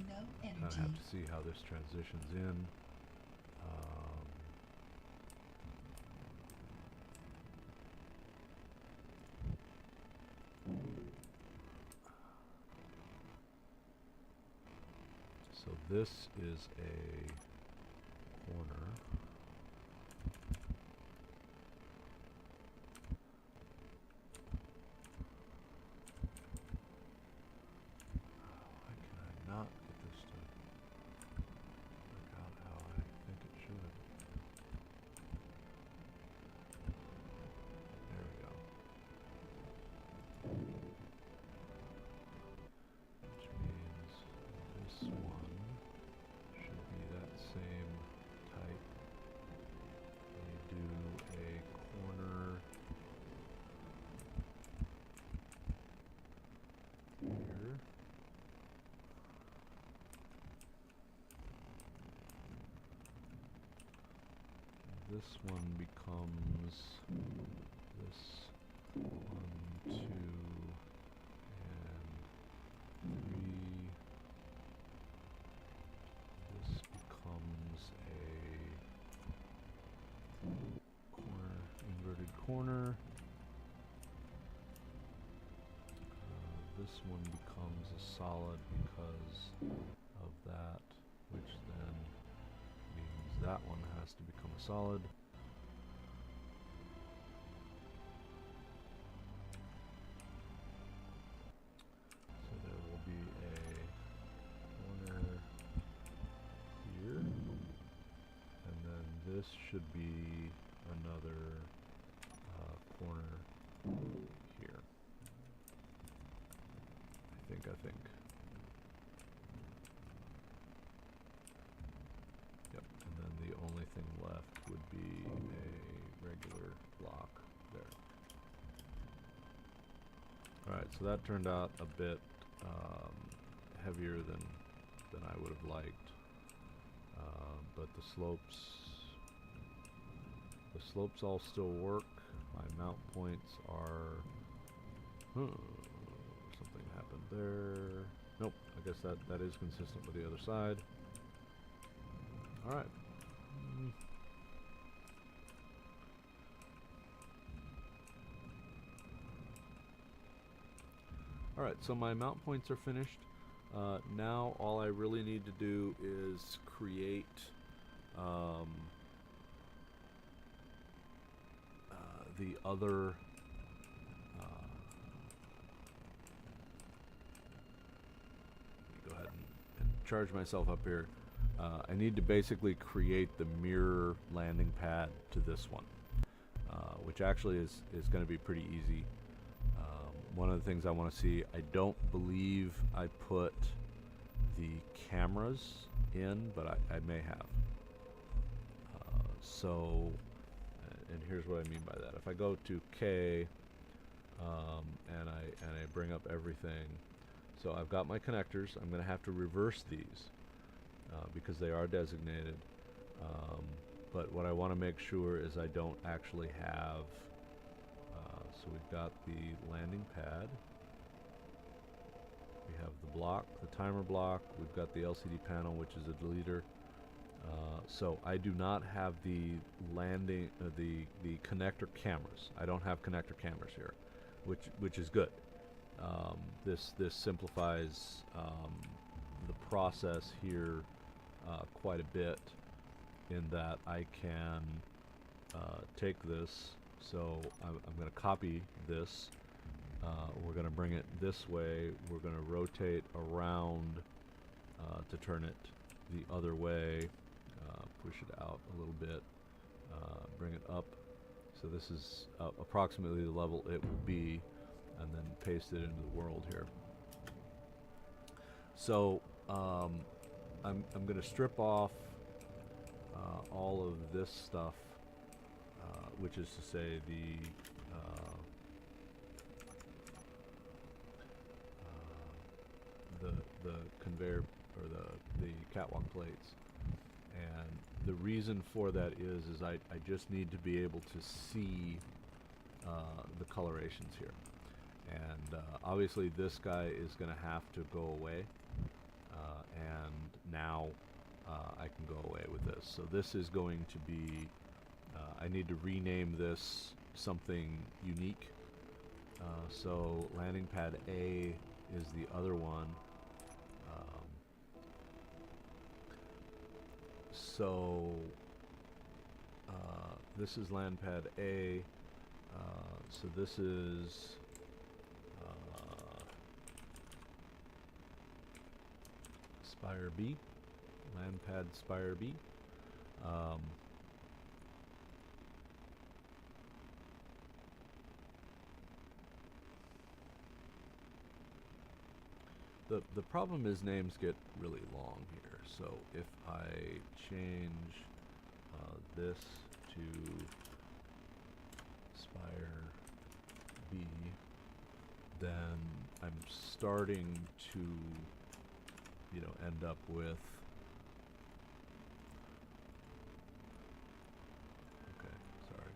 No energy. Kind of have to see how this transitions in. So this is a corner. Why can I not get this to work out how I think it should? There we go. Which means this one should be that same type. We do a corner here. This one becomes this 1, 2, and 3. This becomes a corner, inverted corner. This one becomes a solid because of that, which then means that one has to become a solid. So there will be a corner here, and then this should be another corner here. I think. Yep, and then the only thing left would be a regular block there. Alright, so that turned out a bit heavier than I would have liked. But the slopes all still work. My mount points are something happened there. Nope, I guess that is consistent with the other side. Alright. Alright, so my mount points are finished. Now all I really need to do is create the other go ahead and charge myself up here. I need to basically create the mirror landing pad to this one, which actually is going to be pretty easy. One of the things I want to see, I don't believe I put the cameras in, but I may have. And here's what I mean by that. If I go to K and I bring up everything, so I've got my connectors. I'm going to have to reverse these because they are designated. But what I want to make sure is I don't actually have. So we've got the landing pad. We have the block, the timer block. We've got the LCD panel, which is a deleter. So I do not have the landing, the connector cameras. I don't have connector cameras here, which is good. This simplifies the process here quite a bit, in that I can take this. So I'm going to copy this. We're going to bring it this way. We're going to rotate around to turn it the other way. Push it out a little bit. Bring it up. So this is approximately the level it will be, and then paste it into the world here. So I'm going to strip off all of this stuff, which is to say the conveyor, or the catwalk plates. And the reason for that is I just need to be able to see the colorations here. And obviously this guy is going to have to go away, and now I can go away with this. So this is going to be, I need to rename this something unique. So landing pad A is the other one. So this is land pad A. So this is Spire B, land pad Spire B. The problem is names get really long here. So if I change this to Spire B, then I'm starting to, end up with, okay, sorry,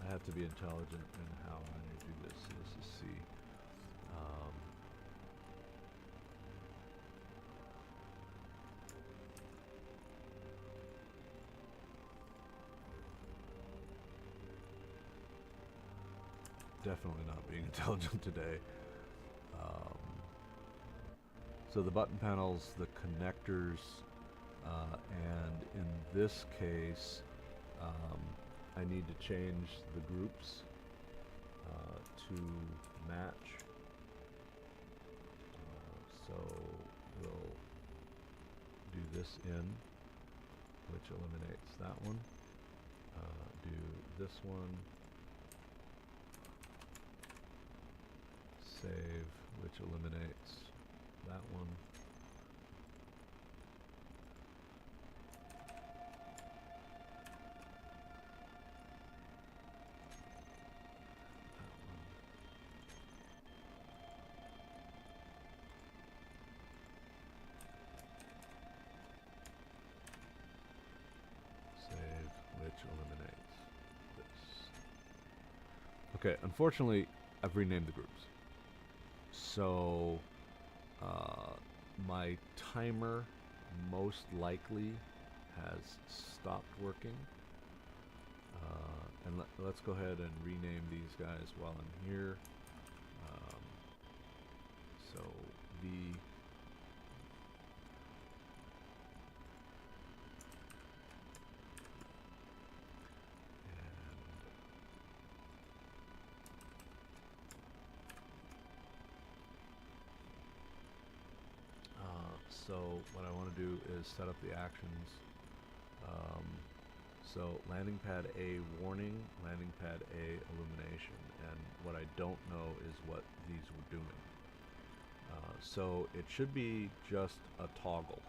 I have to be intelligent in how I do this. So this is C. Definitely not being intelligent today. So the button panels, the connectors, and in this case, I need to change the groups to match. So we'll do this in, which eliminates that one. Do this one. Save, which eliminates that one. Save, which eliminates this. Okay, unfortunately, I've renamed the groups. So my timer most likely has stopped working. And let's go ahead and rename these guys while I'm here. So V, so what I want to do is set up the actions. So landing pad A warning, landing pad A illumination, and what I don't know is what these were doing. So it should be just a toggle.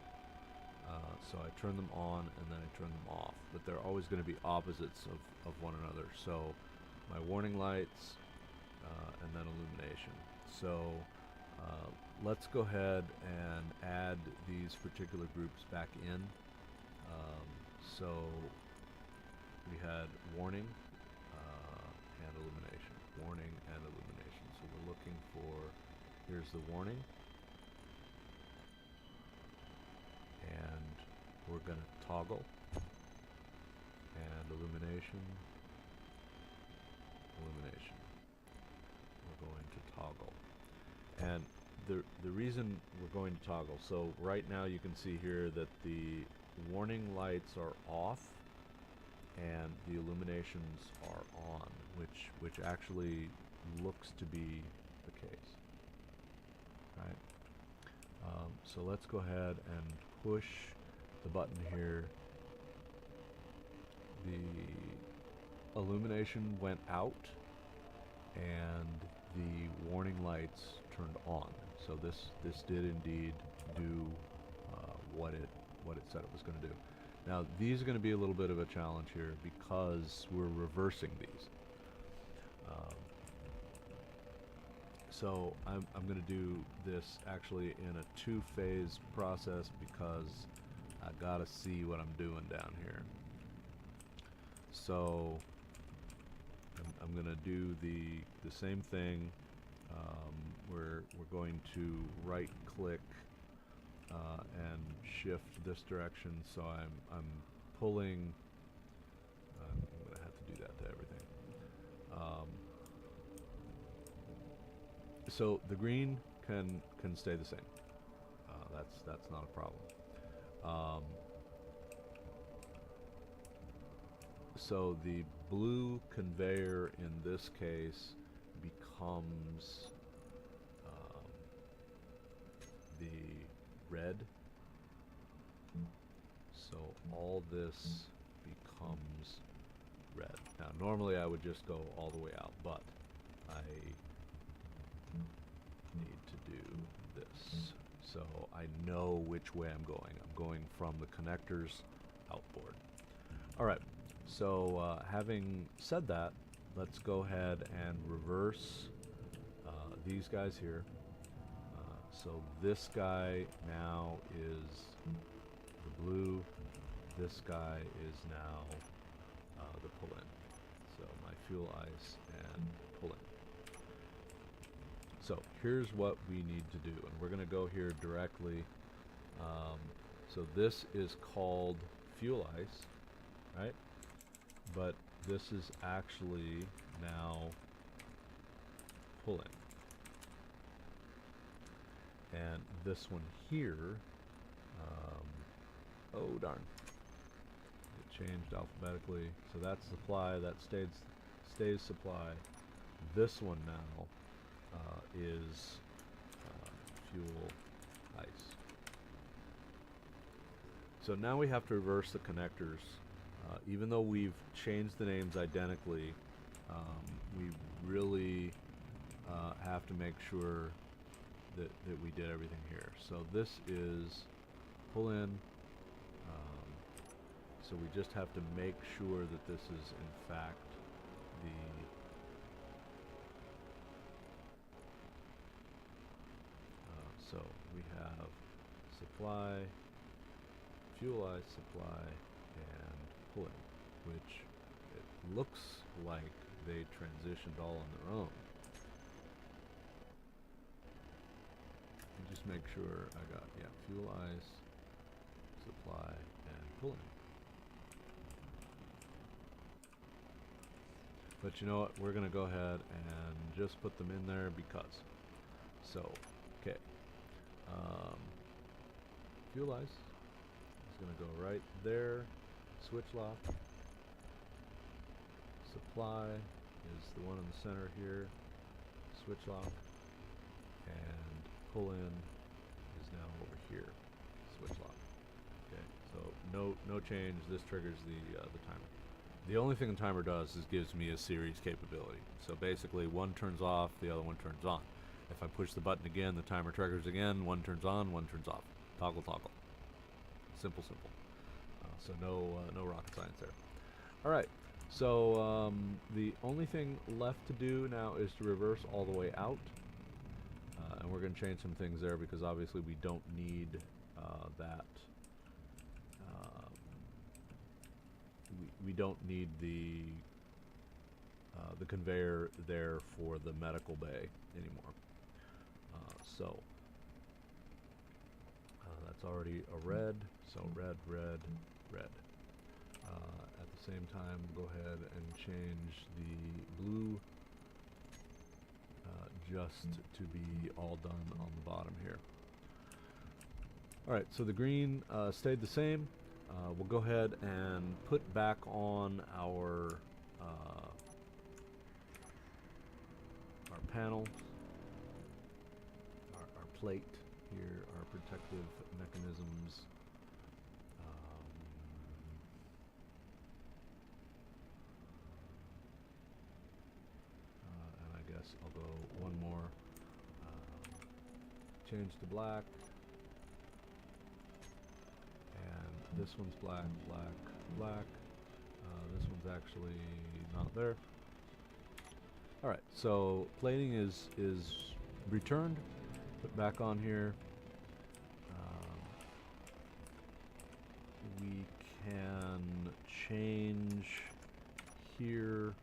So I turn them on and then I turn them off, but they're always going to be opposites of one another. So my warning lights and then illumination. So let's go ahead and add these particular groups back in. So we had warning and illumination, warning and illumination. So we're looking for, here's the warning, and we're going to toggle, and illumination, illumination. We're going to toggle. And the reason we're going to toggle, so right now you can see here that the warning lights are off and the illuminations are on, which actually looks to be the case, right? So let's go ahead and push the button here. The illumination went out and the warning lights turned on. So this did indeed do what it said it was going to do. Now these are going to be a little bit of a challenge here because we're reversing these. So I'm going to do this actually in a two-phase process because I gotta see what I'm doing down here. So I'm going to do the same thing. We're going to right click and shift this direction, so I'm pulling. I'm going to have to do that to everything. So the green can stay the same. That's not a problem. So the blue conveyor in this case becomes the red. So all this becomes red. Now normally I would just go all the way out, but I need to do this. So I know which way I'm going. I'm going from the connectors outboard. Alright, so having said that, let's go ahead and reverse these guys here. So this guy now is the blue, this guy is now the pull-in. So my fuel ice and pull-in. So here's what we need to do, and we're going to go here directly. So this is called fuel ice, right? But this is actually now pull-in. And this one here, oh darn, it changed alphabetically. So that's supply, that stays supply. This one now is fuel ice. So now we have to reverse the connectors. Even though we've changed the names identically, we really have to make sure that we did everything here. So this is pull in. So we just have to make sure that this is in fact the so we have supply, fuel ice supply, and pull in, which it looks like they transitioned all on their own. Just make sure I got, yeah, fuel ice, supply, and pull in. But you know what, we're going to go ahead and just put them in there because. So, okay. Fuel ice is going to go right there. Switch lock. Supply is the one in the center here. Switch lock. And pull in is now over here. Switch lock. Okay, so no change. This triggers the timer. The only thing the timer does is gives me a series capability. So basically, one turns off, the other one turns on. If I push the button again, the timer triggers again. One turns on, one turns off. Toggle, toggle. Simple, simple. So no rocket science there. All right. So the only thing left to do now is to reverse all the way out. And we're going to change some things there because obviously we don't need that. We don't need the conveyor there for the medical bay anymore. So that's That's already a red, so red, red, red. At the same time, go ahead and change the blue just to be all done on the bottom here. Alright, so the green stayed the same. We'll go ahead and put back on our panels, our plate here, our protective mechanisms. And I guess I'll go one more. Change to black. And this one's black, black, black. This one's actually not there. Alright, so plating is returned. Put back on here. We can change here.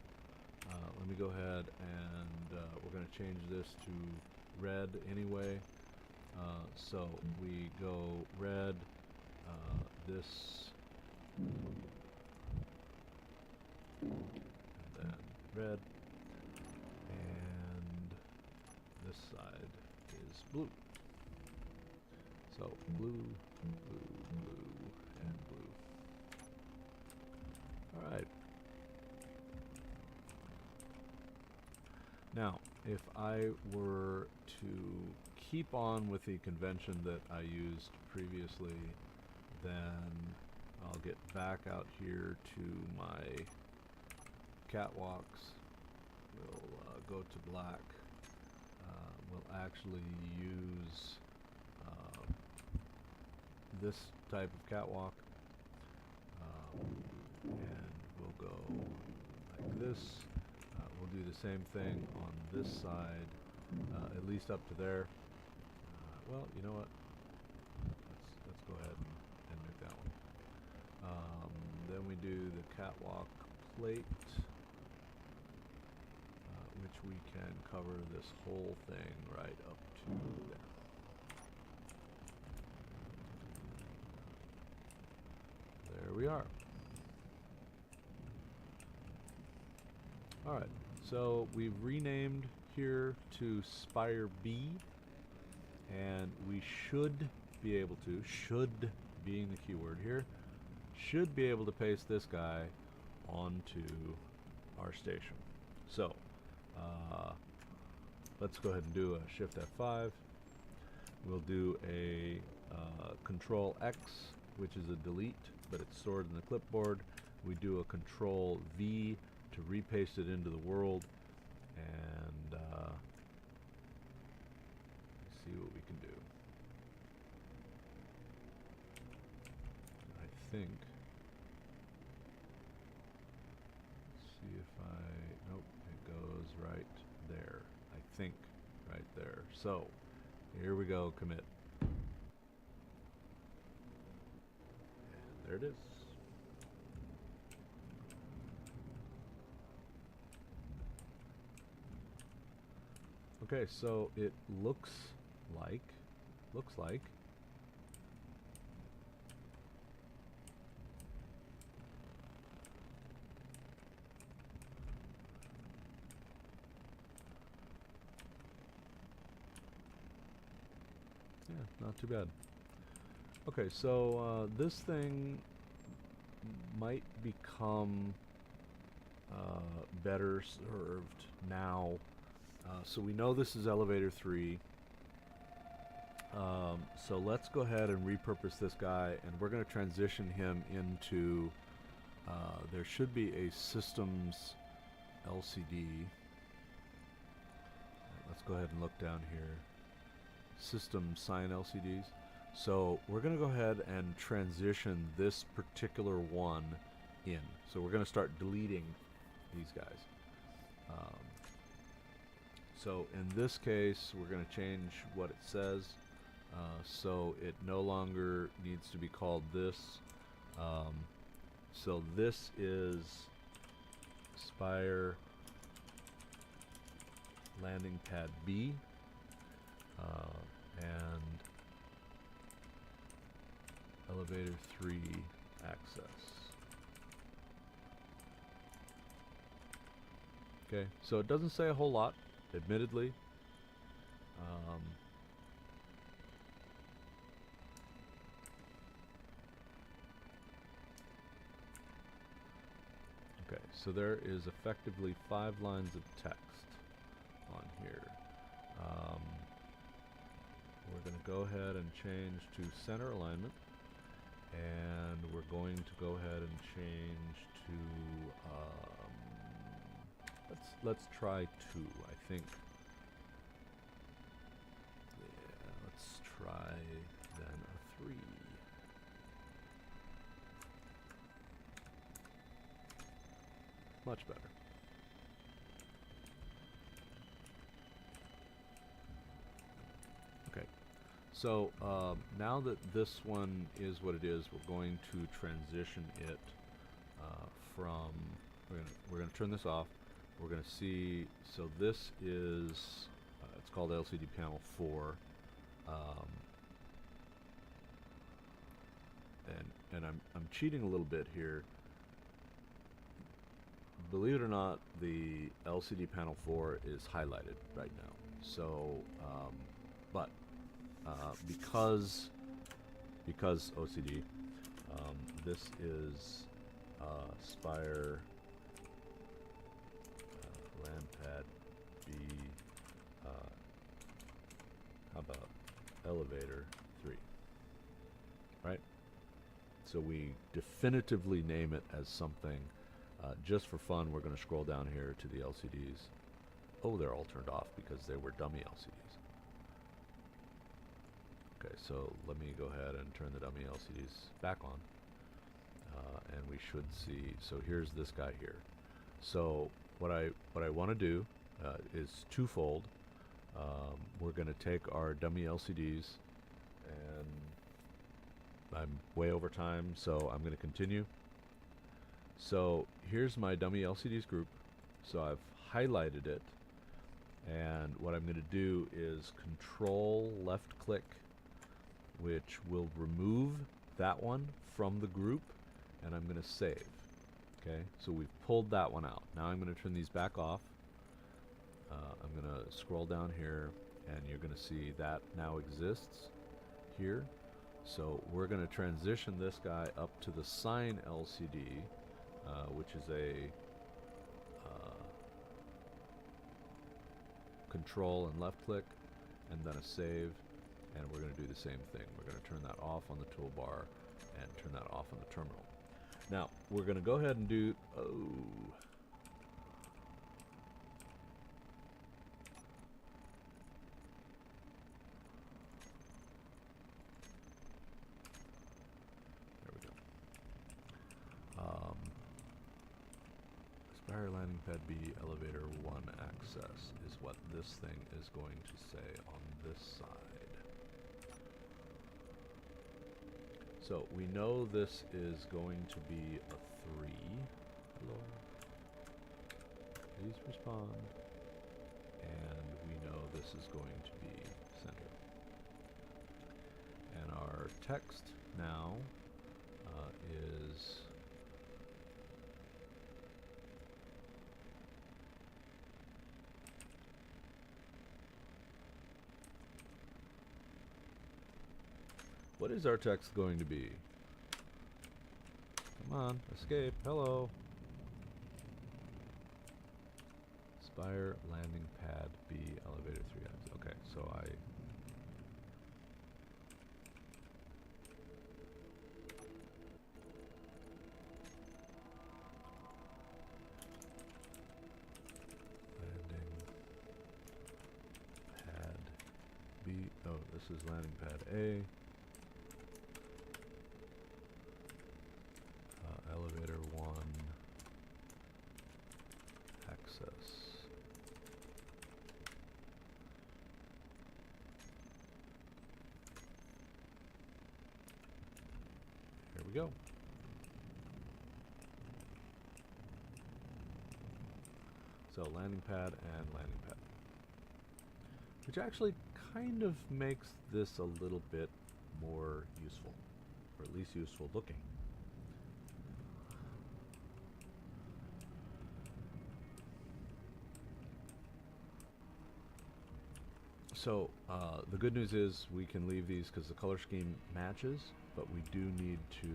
Let me go ahead and we're going to change this to red anyway. So we go red, this, and then red, and this side is blue. So blue, blue, blue, and blue. All right. Now, if I were to keep on with the convention that I used previously, then I'll get back out here to my catwalks. We'll go to black. We'll actually use this type of catwalk, and we'll go like this. We'll do the same thing on this side, at least up to there. Well, you know what? Let's go ahead and make that one. Then we do the catwalk plate, which we can cover this whole thing right up to there. There we are. Alright, so we've renamed here to Spire B, and we should be able to, should being the keyword here, should be able to paste this guy onto our station. So, let's go ahead and do a Shift F5. We'll do a Control X, which is a delete, but it's stored in the clipboard. We do a Control V to repaste it into the world, and see what we can do. I think. See if nope, it goes right there. I think right there. So here we go, commit. And there it is. Okay, so it looks like yeah, not too bad. Okay, so this thing might become better served now. So we know this is elevator 3. So let's go ahead and repurpose this guy, and we're going to transition him into, there should be a systems LCD. Let's go ahead and look down here. System sign LCDs. So we're going to go ahead and transition this particular one in. So we're going to start deleting these guys. So in this case, we're going to change what it says. So it no longer needs to be called this. So this is Spire landing pad B, and elevator 3 access. Okay, so it doesn't say a whole lot, admittedly. Okay, so there is effectively 5 lines of text on here. We're going to go ahead and change to center alignment, and we're going to go ahead and change to let's try 2. I think. Yeah, let's try then a 3. Much better. Okay, so now that this one is what it is, we're going to transition it from. We're gonna turn this off. We're gonna see. So this is it's called LCD panel 4, and I'm cheating a little bit here. Believe it or not, the LCD panel 4 is highlighted right now. So, but because OCD, this is Spire Lampad B. How about elevator 3? Right. So we definitively name it as something. Just for fun, we're going to scroll down here to the LCDs. Oh, they're all turned off because they were dummy LCDs. Okay, so let me go ahead and turn the dummy LCDs back on. And we should see, so here's this guy here. So what I want to do is twofold. We're going to take our dummy LCDs, and I'm way over time, so I'm going to continue. So here's my dummy LCDs group. So I've highlighted it, and what I'm going to do is Control left click, which will remove that one from the group, and I'm going to save. Okay, so we've pulled that one out. Now I'm going to turn these back off. I'm going to scroll down here, and you're going to see that now exists here. So we're going to transition this guy up to the sign LCD, which is a Control and left click, and then a save, and we're going to do the same thing. We're going to turn that off on the toolbar and turn that off on the terminal. Now we're going to go ahead and do Spire landing pad B elevator 1 access is what this thing is going to say on this side. So we know this is going to be a 3. Hello. Please respond. And we know this is going to be center. And our text now is what is our text going to be? Come on, escape. Hello. Spire landing pad B elevator 3. Okay, so landing pad B. Oh, this is landing pad A. Elevator 1 access. Here we go. So landing pad and landing pad. Which actually kind of makes this a little bit more useful or at least useful looking. So the good news is we can leave these because the color scheme matches, but we do need to,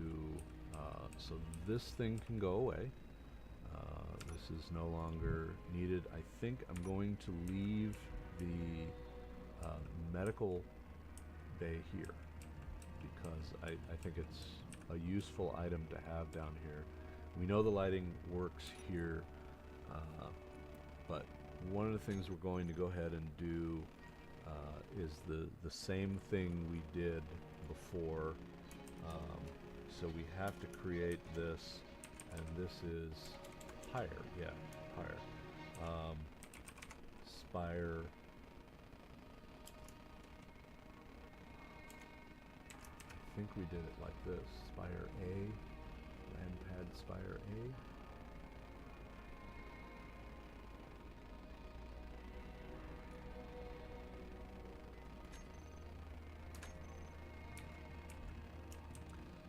so this thing can go away. This is no longer needed. I think I'm going to leave the medical bay here because I think it's a useful item to have down here. We know the lighting works here, but one of the things we're going to go ahead and do is the same thing we did before. So we have to create this, and this is Pyre, yeah, Pyre. Spire. I think we did it like this. Spire A, land pad Spire A.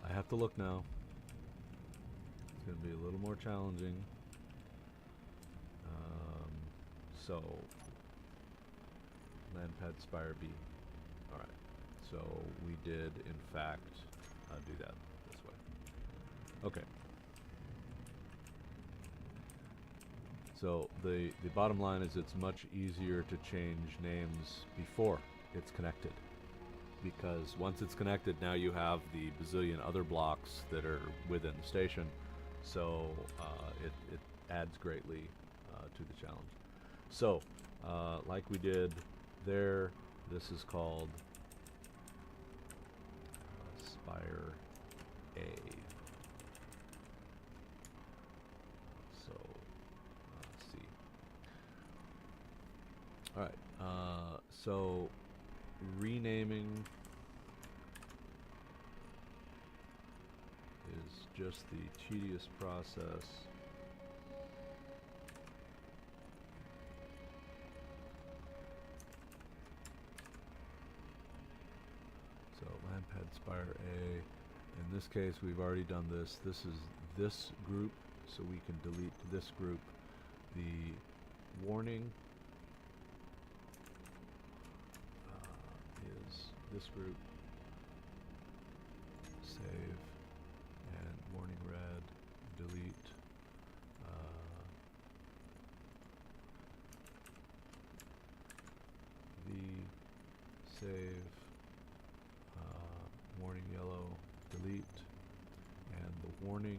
I have to look now. It's going to be a little more challenging. So, land pad Spire B. Alright, so we did in fact do that this way. Okay. So the bottom line is it's much easier to change names before it's connected, because once it's connected, now you have the bazillion other blocks that are within the station, so it adds greatly to the challenge. So like we did there, this is called Spire A. So C. All right. So renaming is just the tedious process. So land pad Spire A. In this case, we've already done this. This is this group, so we can delete this group. The warning is this group. Save and warning red. Delete. Save. Warning yellow. Delete. And the warning,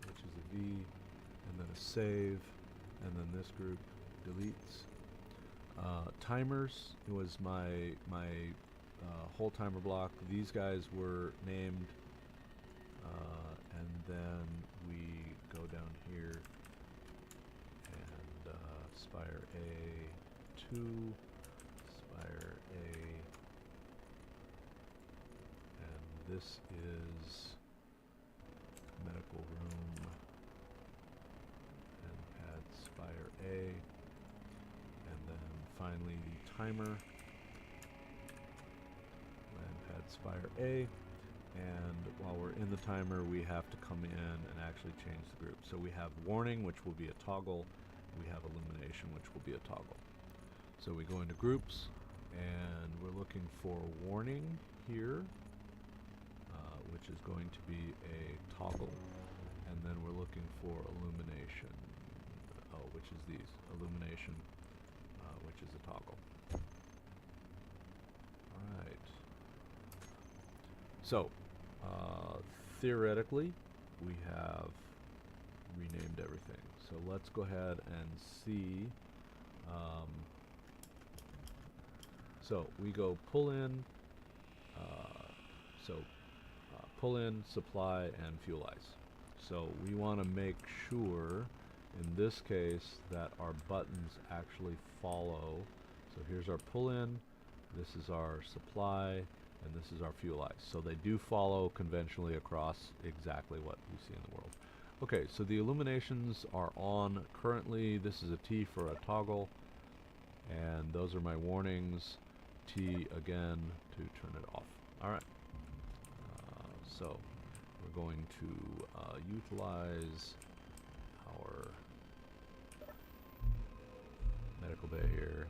which is a V, and then a save, and then this group deletes. Timers was my whole timer block. These guys were named, and then we go down here and Spire A2, Spire A, and this is medical room, and pad Spire A, and then finally the timer, land pad Spire A, and while we're in the timer we have to come in and actually change the group. So we have warning, which will be a toggle, we have illumination, which will be a toggle. So we go into groups and we're looking for warning here, which is going to be a toggle, and then we're looking for illumination, which is these, illumination, which is a toggle. Alright. So, theoretically, we have renamed everything. So let's go ahead and see. So we go pull in, pull in, supply, and fuel ice. So we want to make sure, in this case, that our buttons actually follow. So here's our pull in, this is our supply, and this is our fuel ice. So they do follow conventionally across exactly what we see in the world. Okay, so the illuminations are on currently. This is a T for a toggle, and those are my warnings. T again to turn it off. Alright. So we're going to utilize our medical bay here.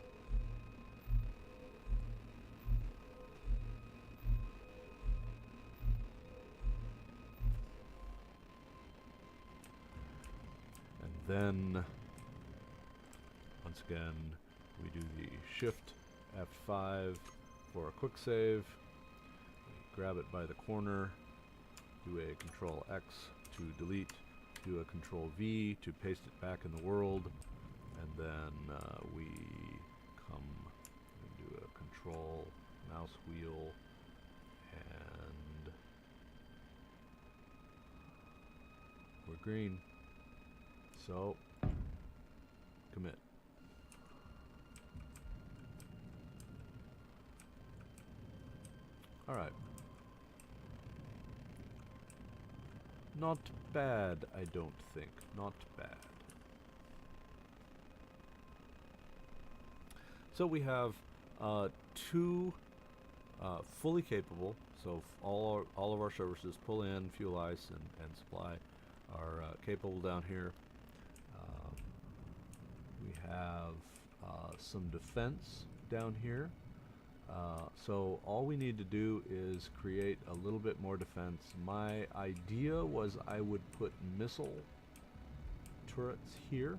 And then, once again, we do the Shift F5 for a quick save. We grab it by the corner, do a Control X to delete, do a Control V to paste it back in the world, and then we come and do a Control mouse wheel and we're green. So commit. All right. Not bad, I don't think. Not bad. So we have two fully capable, so all of our services, pull in, fuel, ice, and supply, are capable down here. We have some defense down here. So all we need to do is create a little bit more defense. My idea was I would put missile turrets here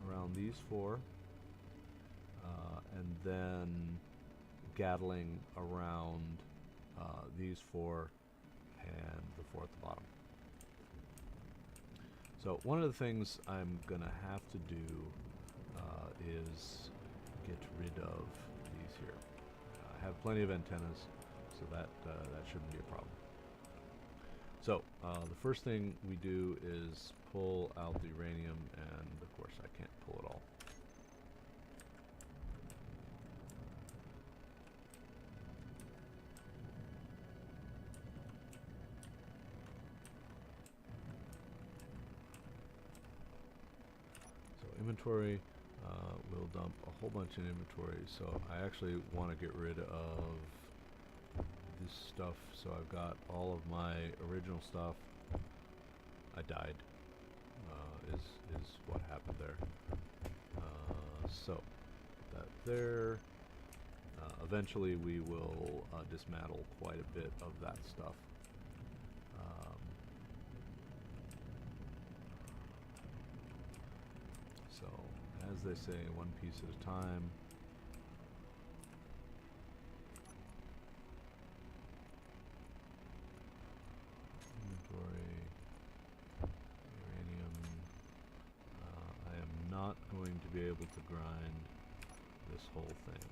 around these four, and then Gatling around these four and the four at the bottom. So one of the things I'm gonna have to do is get rid of these here. I have plenty of antennas, so that shouldn't be a problem. So the first thing we do is pull out the uranium, and of course I can't pull it all. So inventory, we'll dump a whole bunch in inventory. So I actually want to get rid of this stuff. So I've got all of my original stuff. I died, is what happened there. So put that there. Eventually we will dismantle quite a bit of that stuff. So as they say, one piece at a time. Inventory, uranium. I am not going to be able to grind this whole thing.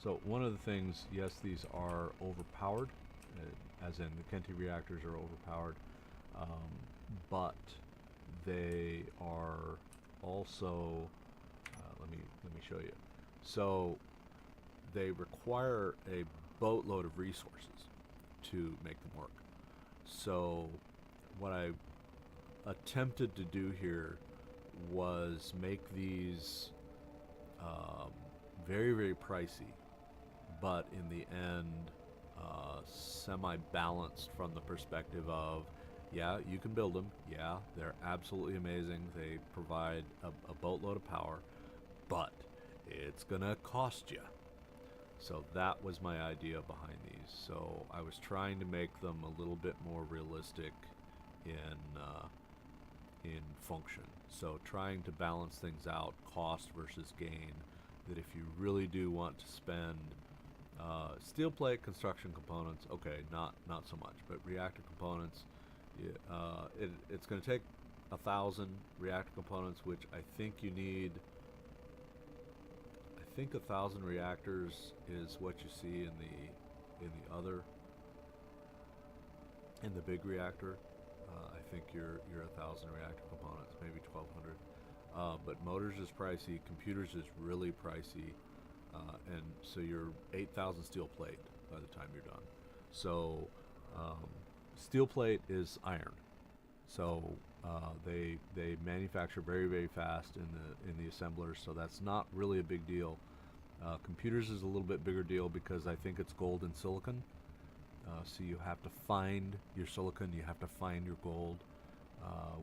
So one of the things, yes, these are overpowered, as in the Kenti reactors are overpowered, but they are also, let me show you. So they require a boatload of resources to make them work. So what I attempted to do here was make these very, very pricey, but in the end semi-balanced from the perspective of, yeah, you can build them. Yeah, they're absolutely amazing. They provide a boatload of power, but it's gonna cost you. So that was my idea behind these. So I was trying to make them a little bit more realistic in function. So trying to balance things out, cost versus gain. That if you really do want to spend steel plate construction components, okay, not so much, but reactor components. It's going to take 1,000 reactor components, which I think you need. I think 1,000 reactors is what you see in the big reactor. I think you're 1,000 reactor components, maybe 1,200. But motors is pricey, computers is really pricey, and so you're 8,000 steel plate by the time you're done. So steel plate is iron. So they manufacture very very fast in the assemblers, so that's not really a big deal. Computers is a little bit bigger deal because I think it's gold and silicon. So you have to find your silicon, you have to find your gold,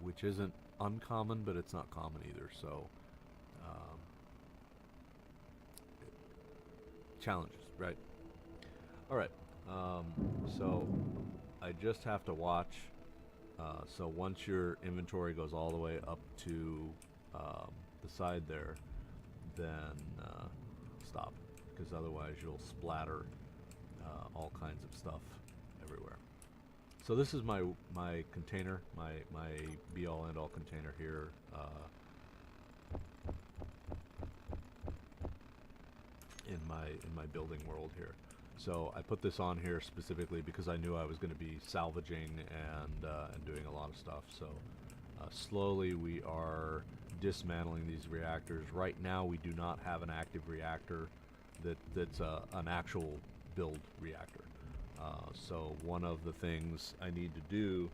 which isn't uncommon, but it's not common either. So um, challenges, right? All right. Um, so I just have to watch. So once your inventory goes all the way up to the side there, then stop, because otherwise you'll splatter all kinds of stuff everywhere. So this is my container, my be all end all container here. In my building world here. So I put this on here specifically because I knew I was going to be salvaging and doing a lot of stuff. So slowly we are dismantling these reactors. Right now we do not have an active reactor that's an actual build reactor. So one of the things I need to do,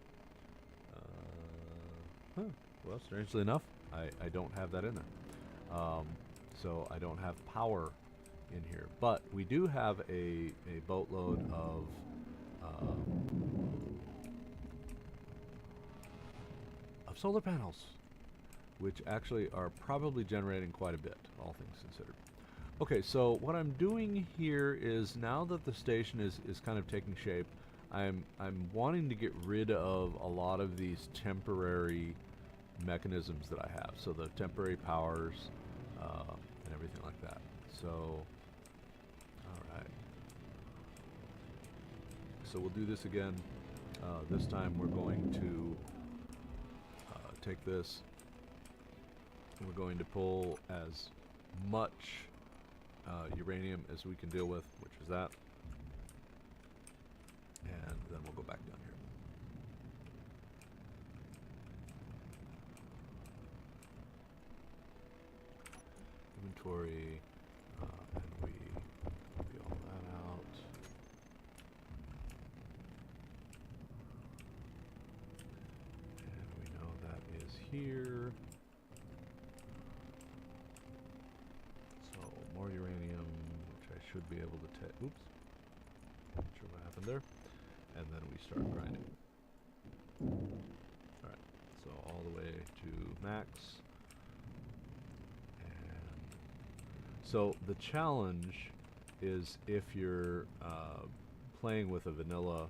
well, strangely enough, I don't have that in there. So I don't have power in here, but we do have a boatload of solar panels, which actually are probably generating quite a bit, all things considered. Okay, so what I'm doing here is, now that the station is kind of taking shape, I'm wanting to get rid of a lot of these temporary mechanisms that I have. So the temporary powers and everything like that. So, all right. So we'll do this again. This time we're going to take this, and we're going to pull as much uranium as we can deal with, which is that, and then we'll go back down here. Inventory, and we copy all that out. And we know that is here. So more uranium, which I should be able to take. Oops. Not sure what happened there. And then we start grinding. Alright, so all the way to max. So the challenge is, if you're playing with a vanilla,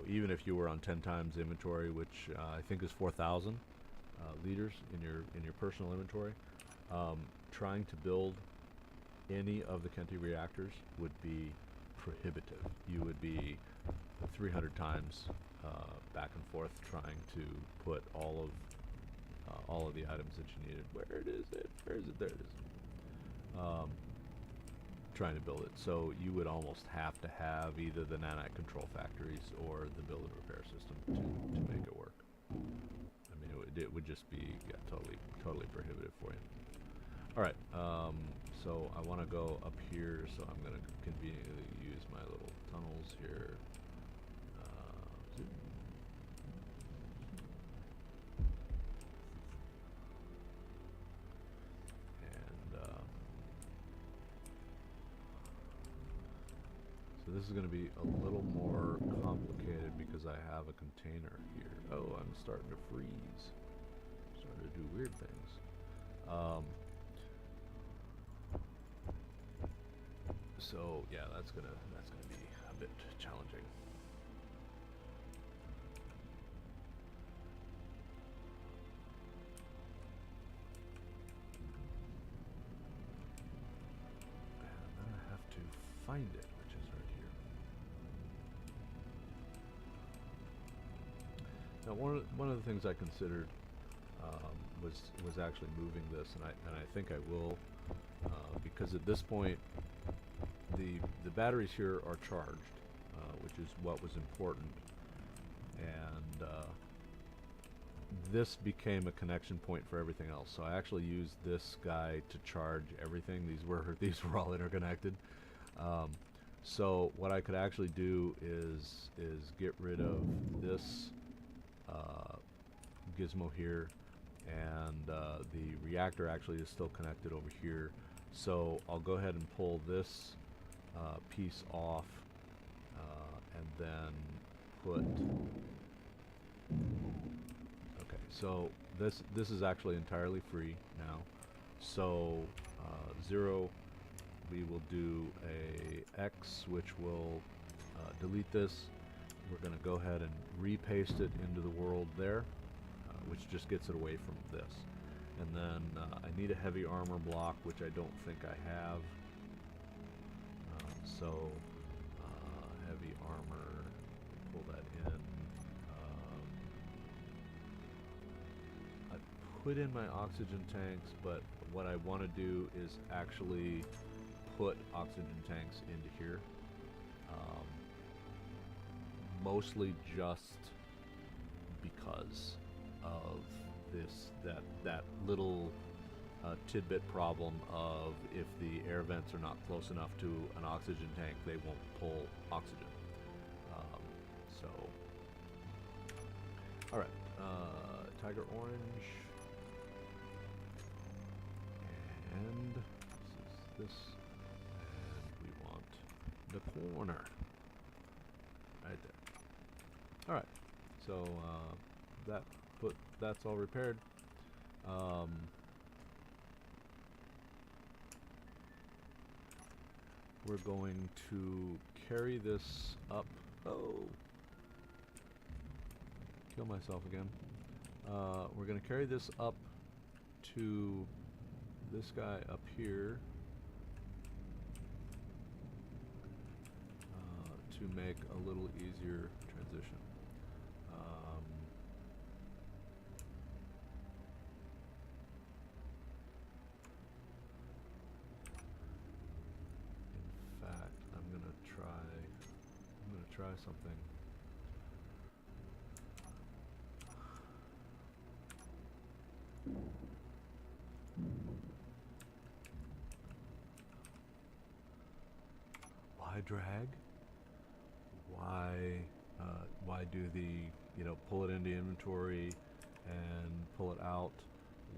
even if you were on 10 times inventory, which I think is 4,000 liters in your personal inventory, trying to build any of the Kenti reactors would be prohibitive. You would be 300 times back and forth trying to put all of the items that you needed. Where is it? Where is it? There it is. Trying to build it. So you would almost have to have either the nanite control factories or the build and repair system to make it work. I mean, it would just be totally prohibitive for you. All right. So I want to go up here. So I'm going to conveniently use my little tunnels here. So this is going to be a little more complicated because I have a container here. Oh, I'm starting to freeze. Starting to do weird things. So yeah, that's gonna be a bit challenging. And then I have to find it, which is right here. Now, one of the things I considered was actually moving this, and I think I will, because at this point the batteries here are charged, which is what was important, and this became a connection point for everything else. So I actually used this guy to charge everything. These were all interconnected. So what I could actually do is get rid of this gizmo here, and the reactor actually is still connected over here. So I'll go ahead and pull this piece off, and then put. Okay, so this is actually entirely free now. So 0, we will do a X, which will delete this. We're going to go ahead and repaste it into the world there, which just gets it away from this. And then I need a heavy armor block, which I don't think I have. So heavy armor, pull that in. I put in my oxygen tanks, but what I want to do is actually put oxygen tanks into here. Mostly just because of that little tidbit problem of if the air vents are not close enough to an oxygen tank, they won't pull oxygen. So, all right, tiger orange, and this, and we want the corner right there. All right, so that's all repaired. We're going to carry this up. Oh, kill myself again. We're going to carry this up to this guy up here to make a little easier transition. In fact, I'm gonna try something. Why drag? Why do the, pull it into inventory and pull it out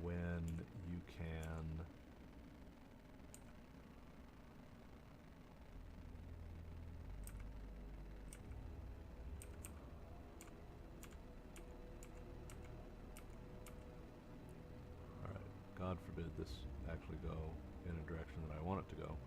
when you can Alright, God forbid this actually go in a direction that I want it to go.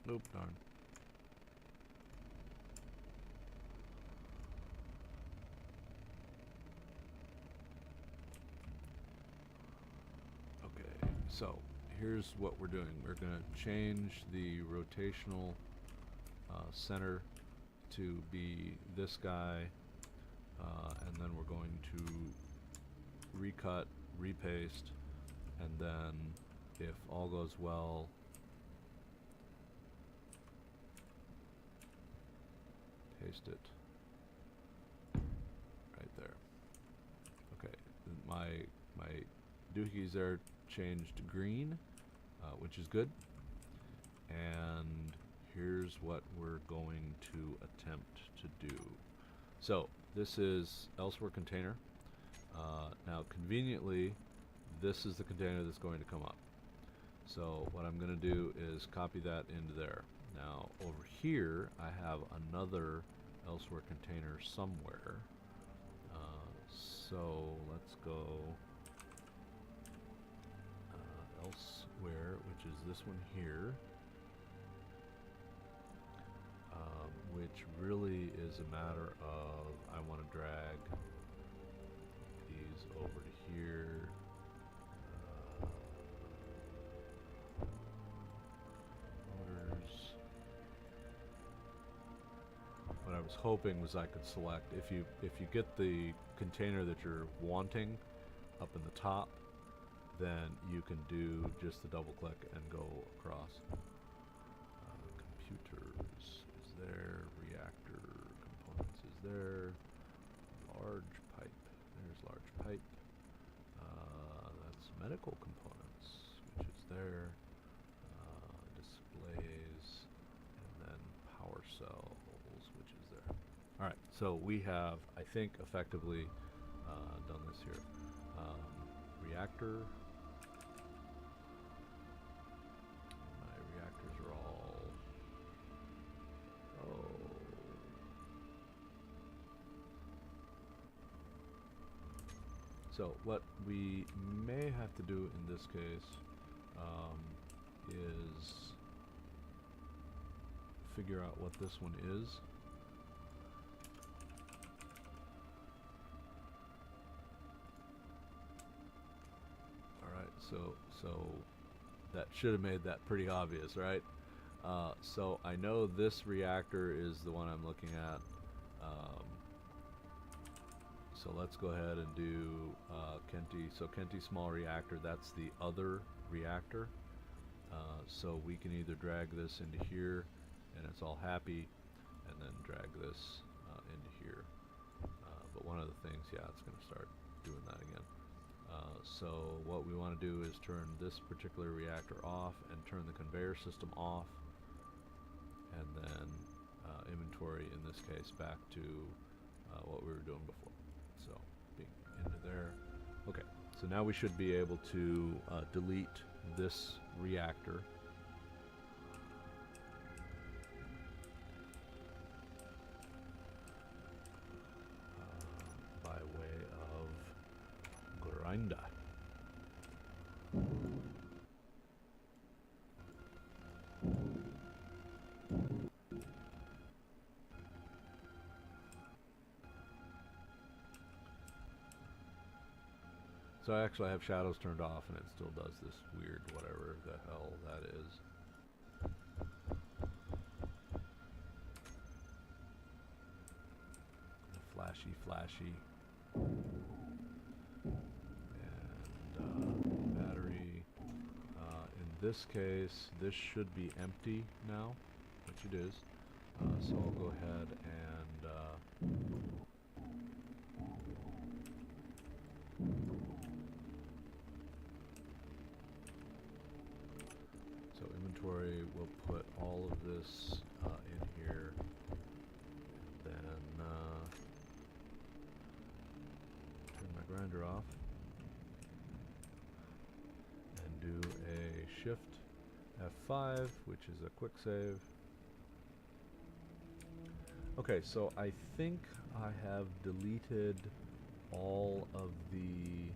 Nope, darn. Okay, so here's what we're doing. We're going to change the rotational center to be this guy, and then we're going to recut, repaste, and then if all goes well, paste it right there. Okay, my doohickeys there changed green, which is good. And here's what we're going to attempt to do. So this is elsewhere container. Now conveniently, this is the container that's going to come up. So what I'm going to do is copy that into there. Now over here I have another elsewhere container somewhere. So let's go elsewhere, which is this one here, which really is a matter of I want to drag these over to here. What I was hoping was I could select, if you get the container that you're wanting up in the top, then you can do just the double click and go across. Computers is there, reactor components is there, large pipe, there's large pipe, that's medical components, which is there, displays, and then power cells, which is there. Alright, so we have, I think, effectively done this here. Reactor. My reactors are all... Oh. So what we may have to do in this case is figure out what this one is. So that should have made that pretty obvious, right? So I know this reactor is the one I'm looking at. So let's go ahead and do Kenti. So Kenti small reactor, that's the other reactor. So we can either drag this into here and it's all happy, and then drag this into here. But one of the things, yeah, it's going to start doing that again. So what we want to do is turn this particular reactor off and turn the conveyor system off, and then inventory in this case back to what we were doing before. So being into there. Okay, so now we should be able to delete this reactor. By way of grinder. So actually I have shadows turned off and it still does this weird whatever the hell that is. Flashy. And battery. In this case, this should be empty now, which it is. So I'll go ahead and so inventory, we'll put all of this in here. Then turn my grinder off and do a shift F5, which is a quick save. Okay, so I think I have deleted all of the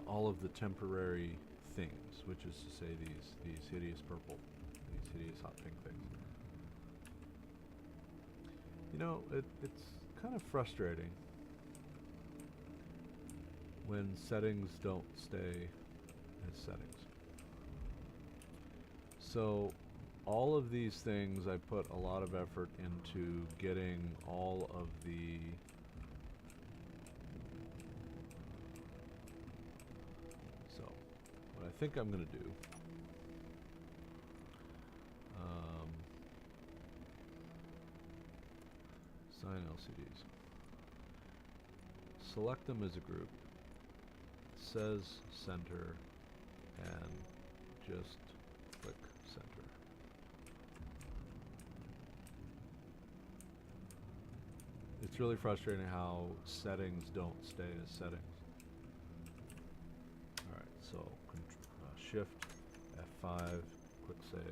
all of the temporary things, which is to say these hideous purple, these hideous hot pink things. You know, it's kind of frustrating when settings don't stay as settings. So all of these things I put a lot of effort into getting all of the what I think I'm going to do assign LCDs. Select them as a group. Says center, and just click center. It's really frustrating how settings don't stay as settings. Alright, so shift F5, quick save.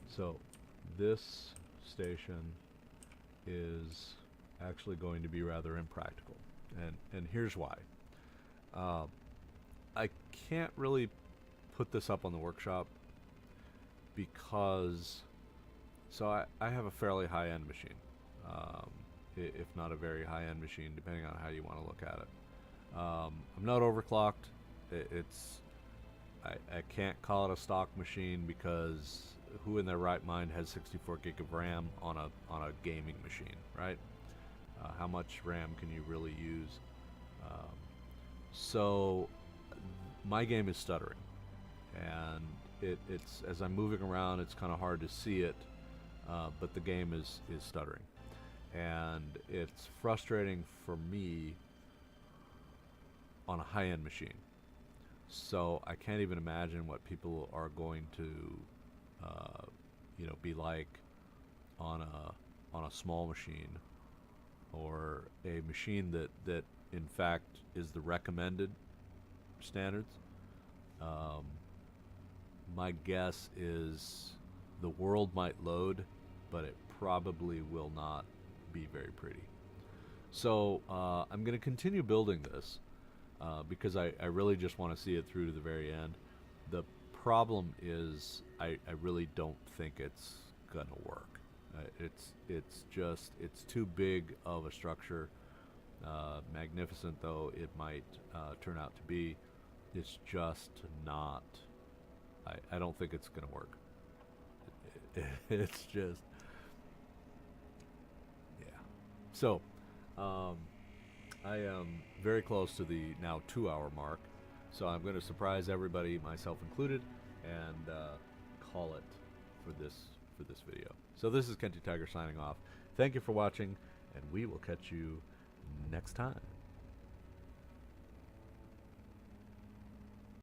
So this station is actually going to be rather impractical. And here's why. Uh, I can't really put this up on the workshop because I have a fairly high-end machine, um, if not a very high-end machine, depending on how you want to look at it. I'm not overclocked. I can't call it a stock machine because who in their right mind has 64 gig of RAM on a gaming machine, right? How much RAM can you really use? Um, so my game is stuttering, and it's as I'm moving around, it's kind of hard to see it, but the game is stuttering, and it's frustrating for me on a high-end machine. So I can't even imagine what people are going to, be like on a small machine or a machine that in fact is the recommended standards. Um, my guess is the world might load, but it probably will not be very pretty. So I'm going to continue building this because I really just want to see it through to the very end. The problem is I really don't think it's going to work. It's too big of a structure. Magnificent though it might turn out to be, it's just not. I don't think it's going to work. It's just, yeah. So, I am very close to the now 2-hour mark, so I'm going to surprise everybody, myself included, and call it for this video. So this is Kenty Tiger signing off. Thank you for watching, and we will catch you next time.